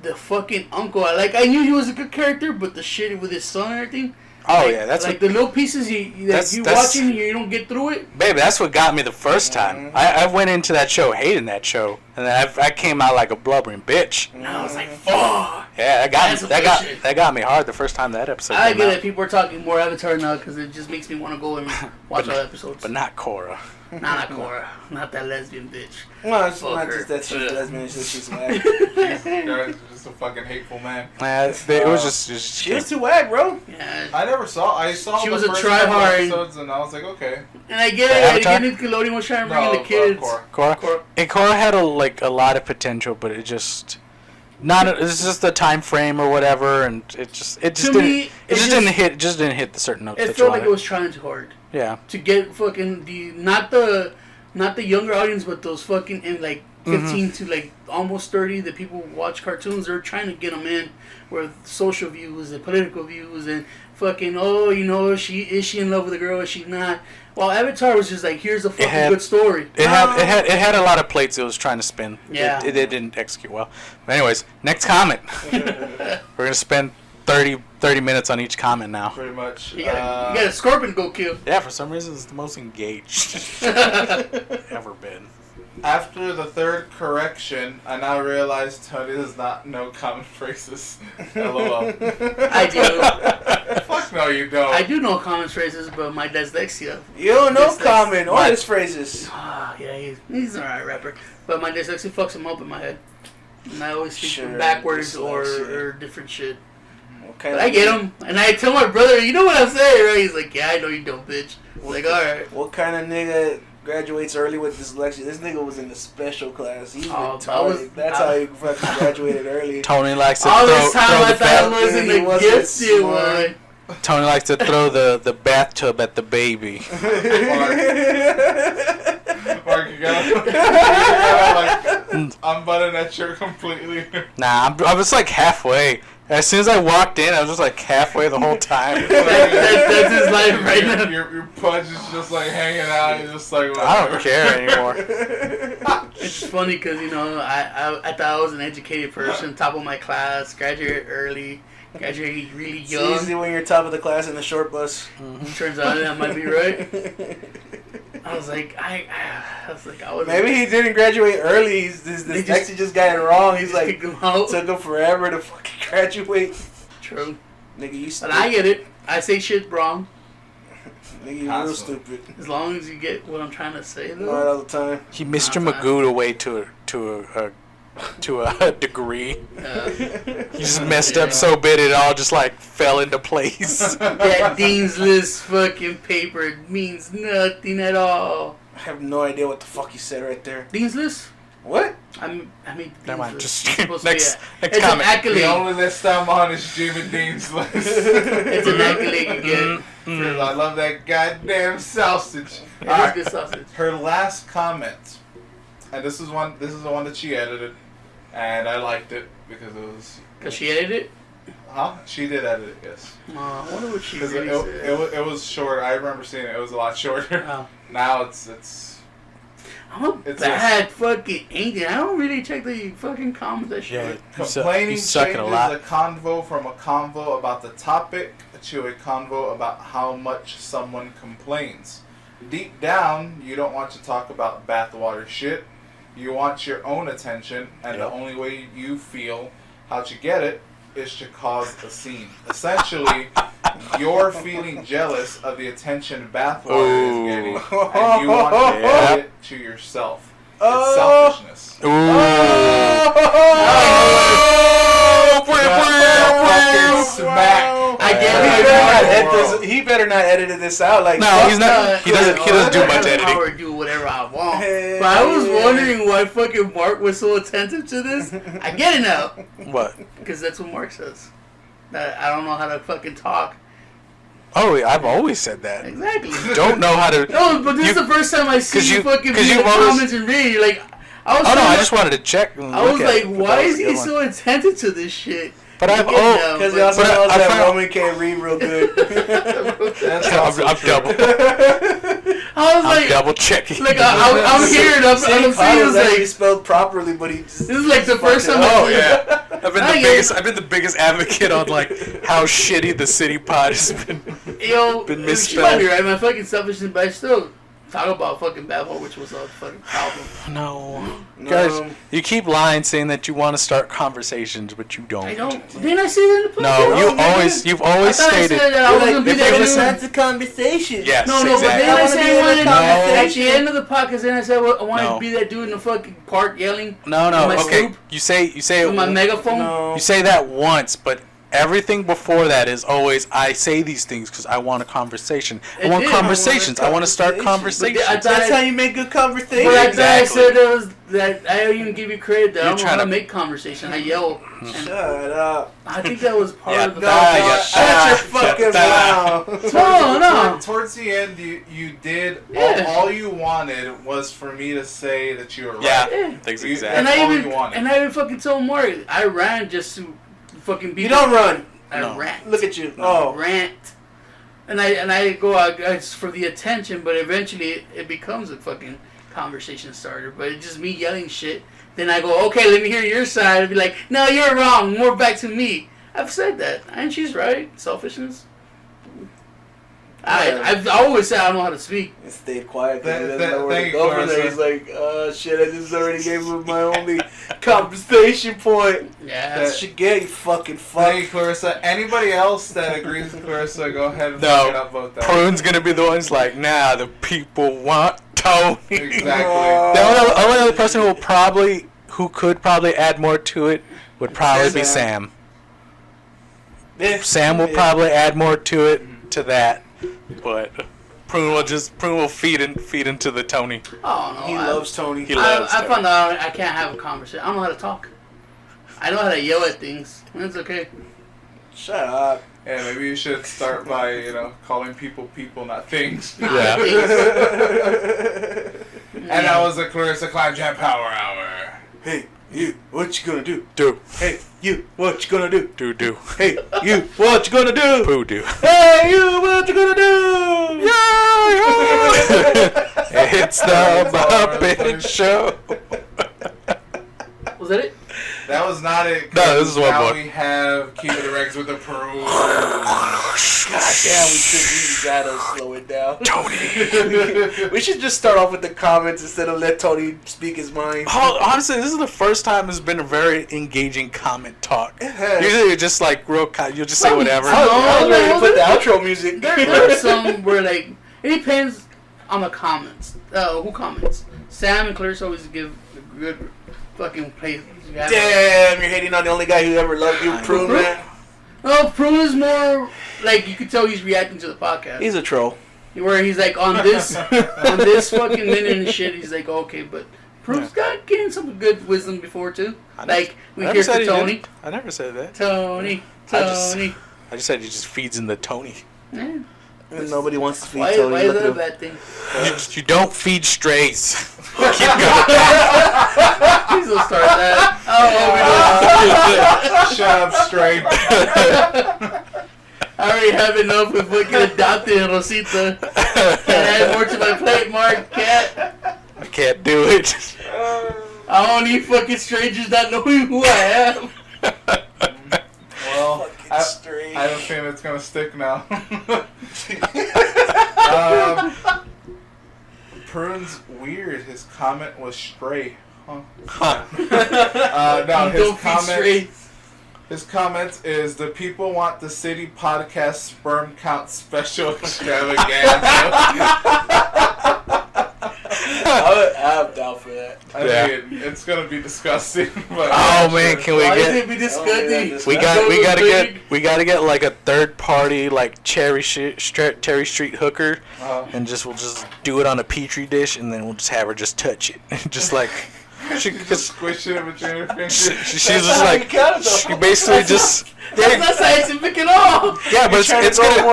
the fucking uncle. I knew he was a good character, but the shit with his son and everything. Oh like, yeah, that's like the little pieces you watching, you don't get through it. Baby, that's what got me the first time. I went into that show hating that show, and then I came out like a blubbering bitch. And I was like, fuck. Yeah, That's that got me hard the first time that episode I came get out. that people are talking more Avatar now because it just makes me want to go and watch all the episodes. But not Korra. Not Cora, not that lesbian bitch. no, it's Fuck not her. just that she's lesbian. It's just she's whack. You're just a fucking hateful man. It was just She was too whack, bro. Yeah, I saw She the was a first couple tryhard. episodes and I was like, okay. and I get Avatar? it. Nickelodeon was trying to bring in the kids. Korra. Korra. And Korra had a lot of potential, but it just it's just the time frame or whatever, and it just didn't didn't hit the certain notes. It that felt you like it wanted. was trying too hard Yeah. to get fucking not the younger audience, but those fucking in like 15 to like almost 30 that people watch cartoons. They're trying to get them in with social views and political views and fucking is she in love with the girl? Is she not? Well, Avatar was just like, here's a fucking good story. It had a lot of plates it was trying to spin. Yeah. It didn't execute well. But anyways, next comment. We're gonna spend 30 minutes on each comment now. Pretty much. You got a scorpion to go kill. Yeah, for some reason it's the most engaged ever been. After the third correction, I now realize Tony does not know common phrases. LOL. I do. Fuck no, you don't. I do know common phrases, but my dyslexia. You don't know Yes, common or what? his phrases. Yeah, he's an alright rapper. But my dyslexia fucks him up in my head. And I always speak Sure, backwards dyslexia. or different shit. Okay. But I get him. And I tell my brother, you know what I'm saying, right? He's like, yeah, I know you don't, bitch. I'm like, alright. What kind of nigga graduates early with dyslexia? This nigga was in the special class. He's retarded. That's how he fucking graduated early. Tony likes to All throw this time I the thought I bath. was in He the wasn't gifted smart. one. Tony likes to throw the bathtub at the baby. Mark, you gotta like, I'm butting that shirt completely. Nah, I was like halfway. As soon as I walked in, I was just like halfway the whole time. That's his life right now. Your punch is just like hanging out. You're just like, I don't care anymore. It's funny because, I thought I was an educated person, top of my class, graduated early, graduated really It's young. easy when you're top of the class in the short bus. Turns out that might be right. I was like, I was Maybe he didn't graduate early. His dyslexia just got it wrong. He's like, kicked him out. took him forever to fucking graduate. True. Nigga, you But stupid. I get it. I say shit wrong. Nigga, you real Constantly. stupid. As long as you get what I'm trying to say, Not though. all the time. He Mr. Magoo away to a degree. He just messed up so bad it all just like fell into place. That Dean's List fucking paper means nothing at all. I have no idea what the fuck you said right there. Dean's List? What? I mean, Dean's Never mind. List. Just It's supposed to be next it's an comment. accolade. The only list I'm on is Jimmy Dean's list. It's an accolade you get. Because I love that goddamn sausage. It Alright, is good sausage. her last comment, and this is the one that she edited, and I liked it because it was Because she edited it? Huh? She did edit it, yes. I wonder what she Because really said. it was short. I remember seeing it. It was a lot shorter. Oh. Now it's I'm a It's bad fucking agent. I don't really check the fucking comments. That shit. complaining you suck changes it a lot. a convo from a convo about the topic to a convo about how much someone complains. Deep down, you don't want to talk about bathwater shit. You want your own attention, and the only way you feel how to get it is to cause a scene. Essentially, you're feeling jealous of the attention bathwater is getting, and you want to give it to yourself. It's selfishness. I get it. He better not edit this out. Like, No, he's not. He doesn't do much editing. Power to do whatever I want. But I was wondering why fucking Mark was so attentive to this. I get it now. What? Because that's what Mark says. That I don't know how to fucking talk. Oh, I've always said that. Exactly. Don't know how to. No, but this is the first time I see you fucking read the you've always- comments and read. You're like, I was. Oh no, saying, I just wanted to check. And I was look at like, it. why That is was a he good one. so attentive to this shit? But I've because he also knows I that found- Roman can't read real good. That's I'm, also I'm true. double. I was I'm like, double checking. like I'm here and I'm St. saying Paul is like, actually spelled properly, but he just this is like the first time. Oh yeah, I've been I the get- biggest. I've been the biggest advocate on like how shitty the city pod has been. Yo, Been she misspelled. might be right. My fucking selfishness, but I still talk about fucking Babel, which was a fucking problem. No, No. guys, you keep lying, saying that you want to start conversations, but you don't. I don't. Didn't I say that in the podcast? No, you've always I thought I stated. said that I was gonna be if that you dude. listen- That's a conversation. Yes, No, but exactly. then I wanna said be in I a wanted conversation. at the end of the podcast. Then I said I wanted No. to be that dude in the fucking park yelling No, with my okay. scoop, You say with my it. megaphone. No. You say that once, but everything before that is always I say these things because I want a conversation. I It want did. conversations. I want to start Conversation. conversations. That's how you make good conversation. But I thought I Exactly. said that I don't even give you credit that I You're don't know trying how to to- make conversation. I yell. And Shut up. I think that was part Yeah, of the Shut your fucking mouth. No. Towards the end, you did Yeah. all you wanted was for me to say that you were right. Yeah, Yeah. thanks You- exactly. And That's I all even you wanted. fucking told Mark I ran just to fucking be. You don't run. I No. rant. Look at you. Oh. Rant. And I go out it's for the attention, but eventually it becomes a fucking conversation starter. But it's just me yelling shit. Then I go, okay, let me hear your side. I'd be like, no, you're wrong. More back to me. I've said that, and she's right. Selfishness. I've always said I don't know how to speak. He stayed quiet because he That- doesn't know where thank to you, go from there. Clarissa. He's like, oh shit, I just already gave him my only conversation point. Yeah. That's what you get, you fucking Thank you, fuck. Clarissa. Anybody else that agrees with Clarissa, go ahead and No. fucking upvote that. Prune's gonna be the one's like, nah, the people want Tony. Exactly. The only other person who could probably add more to it would probably be Sam. Yeah. Sam will probably add more to it to that, but Prune will feed into the Tony. Oh no. He loves Tony. He loves I Tony. found out I can't have a conversation. I don't know how to talk. I know how to yell at things. It's okay. Shut up. Yeah, maybe you should start by, calling people, not things. Yeah. And that was the Clarissa Climb Jam Power Hour. Hey, you, what you gonna do? Do Hey, you, what you gonna do? do Hey, you, what you gonna do? poo do. Hey, you, what you gonna do? It's the Muppet Show. Was that it? That was not it. No, this is one now more. we have Keep It the Regs with the Peru. God damn, we gotta slow it down. Tony. We should just start off with the comments instead of let Tony speak his mind. Honestly, this is the first time it's been a very engaging comment talk. It has. Usually you're just like you'll just say whatever. I was ready to put the outro music. There are some where like it depends on the comments. Who comments? Sam and Clarissa always give a good fucking play. Damn, you're hating on the only guy who ever loved you, Prune, man. No, Prune is more like you could tell he's reacting to the podcast. He's a troll. Where he's like on this fucking minute and shit. He's like okay, but Prune's got getting some good wisdom before too. Like we hear from Tony. I never said that. Tony. I just said he just feeds in the Tony. Yeah. And nobody wants to feed Why Tony. is Look that a at him. bad thing? You don't feed strays. Keep going. Please don't start that. Oh, Shut up, straight. I already have enough with fucking adopted Rosita. Can I add more to my plate, Mark? Cat? I can't do it. I don't need fucking strangers not knowing who I am. Well, I Straight. have a feeling it's gonna stick now. Prune's weird. His comment was stray. Huh. No, his Don't feed comment. straight. His comment is the people want the city podcast sperm count special extravaganza. I'm down for that. I mean, it's gonna be disgusting. But Oh man, can we Why is get? it be disgusting? We gotta get like a third party like Cherry Street hooker, and we'll just do it on a petri dish, and then we'll just have her just touch it, just like she just squish it between her fingers. she's just like she basically just That's not scientific at all. yeah, but it's gonna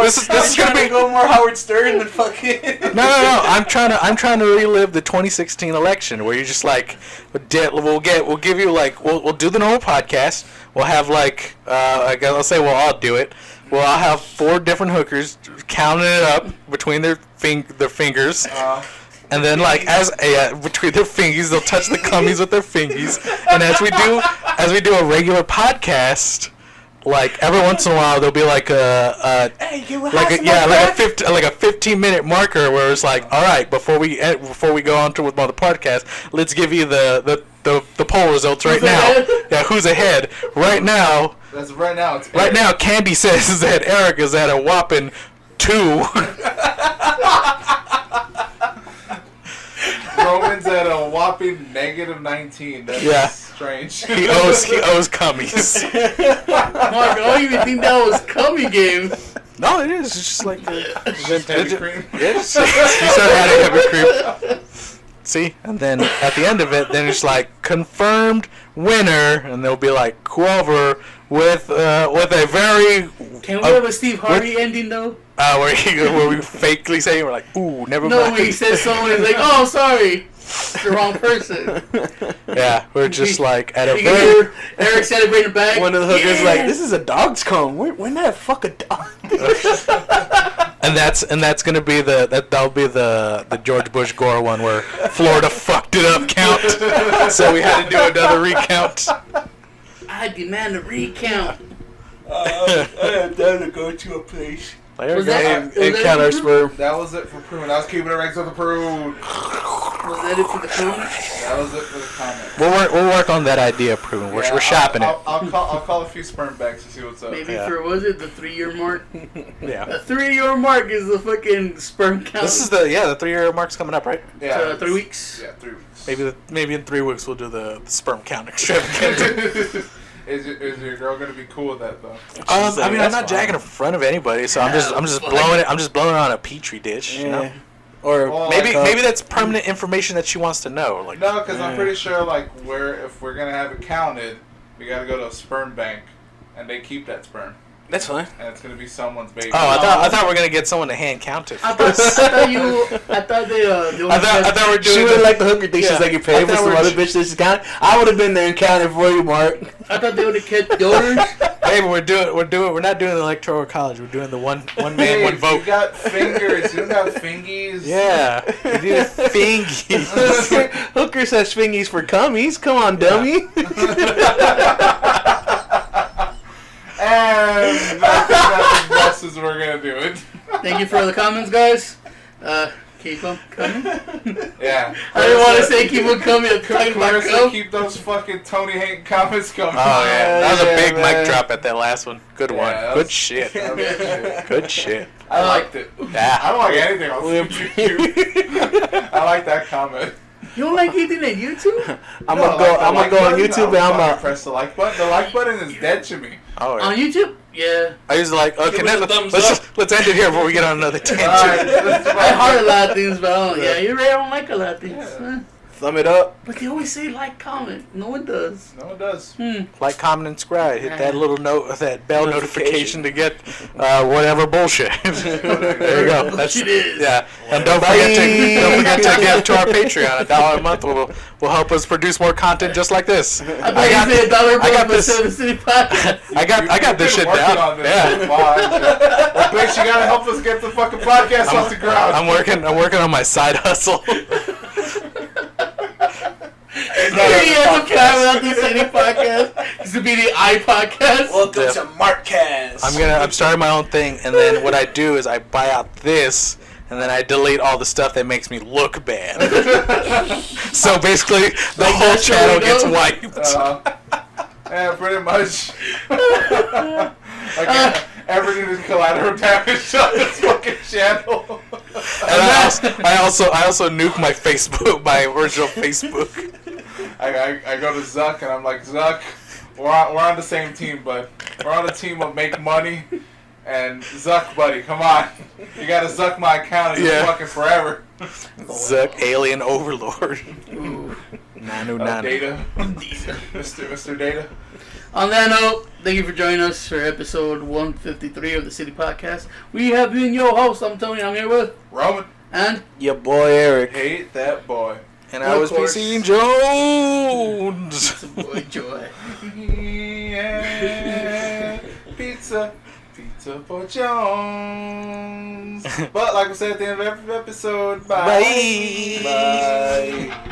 this is gonna be go more Howard Stern than fucking. No. I'm trying to relive the 2016 election where you're just like, we'll give you like we'll do the normal podcast. We'll have like I'll say I'll do it. Well, I'll have 4 different hookers counting it up between their fingers. And then, like, between their fingies, they'll touch the cummies with their fingies. And as we do a regular podcast, like every once in a while, there'll be like a 15-minute marker where it's like, all right, before we go on to with the podcast, let's give you the poll results right now. Yeah, who's ahead right now? That's right now. It's Right now, Candy says that Eric is at a whopping 2. Roman's at a whopping -19. That's strange. He owes cummies. Mark, I don't even think that was cummy game. No, it is. It's just like Heavy cream. you start adding heavy cream. See, and then at the end of it, then it's like confirmed winner, and they'll be like whoever with a very Can we have a Steve Harvey ending though? where we fakely say we're like ooh never No, mind. when he says someone is like, oh, sorry, it's the wrong person. Yeah, we're just like at a You very. can hear Eric celebrating back. One of the hookers Yeah. like, this is a dog's comb. When did I fuck a dog? And that's gonna be that'll be the George Bush Gore one where Florida fucked it up count. So we had to do another recount. I demand a recount. I am down to go to a place. There Was we go. that- And count our sperm. That was it for Prune. I was keeping it right to the Prune. Was that it for the food? That was it for the comment. We'll work on that idea, Prune. We're shopping it. I'll call a few sperm banks to see what's up. Maybe Yeah. for, was it the 3-year mark? Yeah. The 3-year mark is the fucking sperm count. This is the 3-year mark's coming up, right? Yeah, 3 weeks. Yeah, 3 weeks. Maybe in 3 weeks we'll do the sperm count extravaganza. Is your girl gonna be cool with that though? I mean, I'm That's not fine. jacking in front of anybody, so I'm just fuck. blowing it. I'm just blowing it on a petri dish. You know? Yeah. Or Well, Maybe like, maybe that's permanent information that she wants to know. Like, No, because I'm pretty sure like if we're gonna have it counted, we gotta go to a sperm bank, and they keep that sperm, that's fine. and it's gonna be someone's baby. oh, I thought we were gonna get someone to hand count it. I thought they I thought we're She doing. would like the hooker thing. Yeah. She's like, you I pay for thought some we're other ju- bitch that's counting. I would have been there and counted for you, Mark. I thought they would have kept donors. Hey, but we're not doing the electoral college. We're doing the one man, Hey, one You vote. got fingers. You don't got fingies. Yeah, we do fingies. Hooker says fingies for cummies. Come on, dummy. And I think that's as best as we're gonna do it. Thank you for the comments, guys. Keep them coming. Yeah. I didn't want to say keep them coming. I'm talking about Clarissa, come. keep those fucking Tony Hank comments coming. Oh yeah, that was a Yeah, big man. mic drop at that last one. Good Yeah, one. that Good was- shit. That was shit. Good shit. I liked it. I Yeah. don't like anything on YouTube. I like that comment. You don't like anything on YouTube? I'm No, gonna go. like the I'm gonna like go on button, YouTube and I I'm fucking press the like button. The like button is dead to me. Oh On yeah. YouTube? Yeah. I was like, okay, Give us a let's thumbs let's end it here before we get on another tangent. Alright, I heard a lot of things, but I don't, yeah, you're right. I don't like a lot of things. Thumb it up. But they always say like, comment. No one does. No, it does. Like, comment, and subscribe. Hit that little that bell notification Notification. to get whatever bullshit. There you go. That's It is. yeah. And don't forget to give to our Patreon. $1 a month will help us produce more content just like this. I bet you say $1 I got for this. the City Podcast. I got this shit working down. on this Yeah. for a while. Well, Biggs, you gotta help us get the fucking podcast off the ground. I'm working on my side hustle. He has a plan without the City Podcast. He's to be the I Podcast. Welcome Yeah. to Markcast. I'm starting my own thing, and then what I do is I buy out this, and then I delete all the stuff that makes me look bad. So basically, the whole that's your channel window? gets wiped. Yeah, pretty much. Like everything is collateral damage on this fucking channel. And I also nuke my Facebook, my original Facebook. I go to Zuck and I'm like, Zuck, we're on the same team, but we're on the team of make money. And Zuck, buddy, come on, you gotta Zuck my account and Yeah. fucking forever. Zuck, alien overlord. Ooh. Nanu. Data, Mr. Data. On that note, thank you for joining us for episode 153 of the City Podcast. We have been your host. I'm Tony. I'm here with Roman, and Your boy Eric. hate that boy. And I was Of course. PC Jones. it's a boy Joy. Yeah, pizza for Jones. But like we said at the end of every episode, bye. Bye. Bye.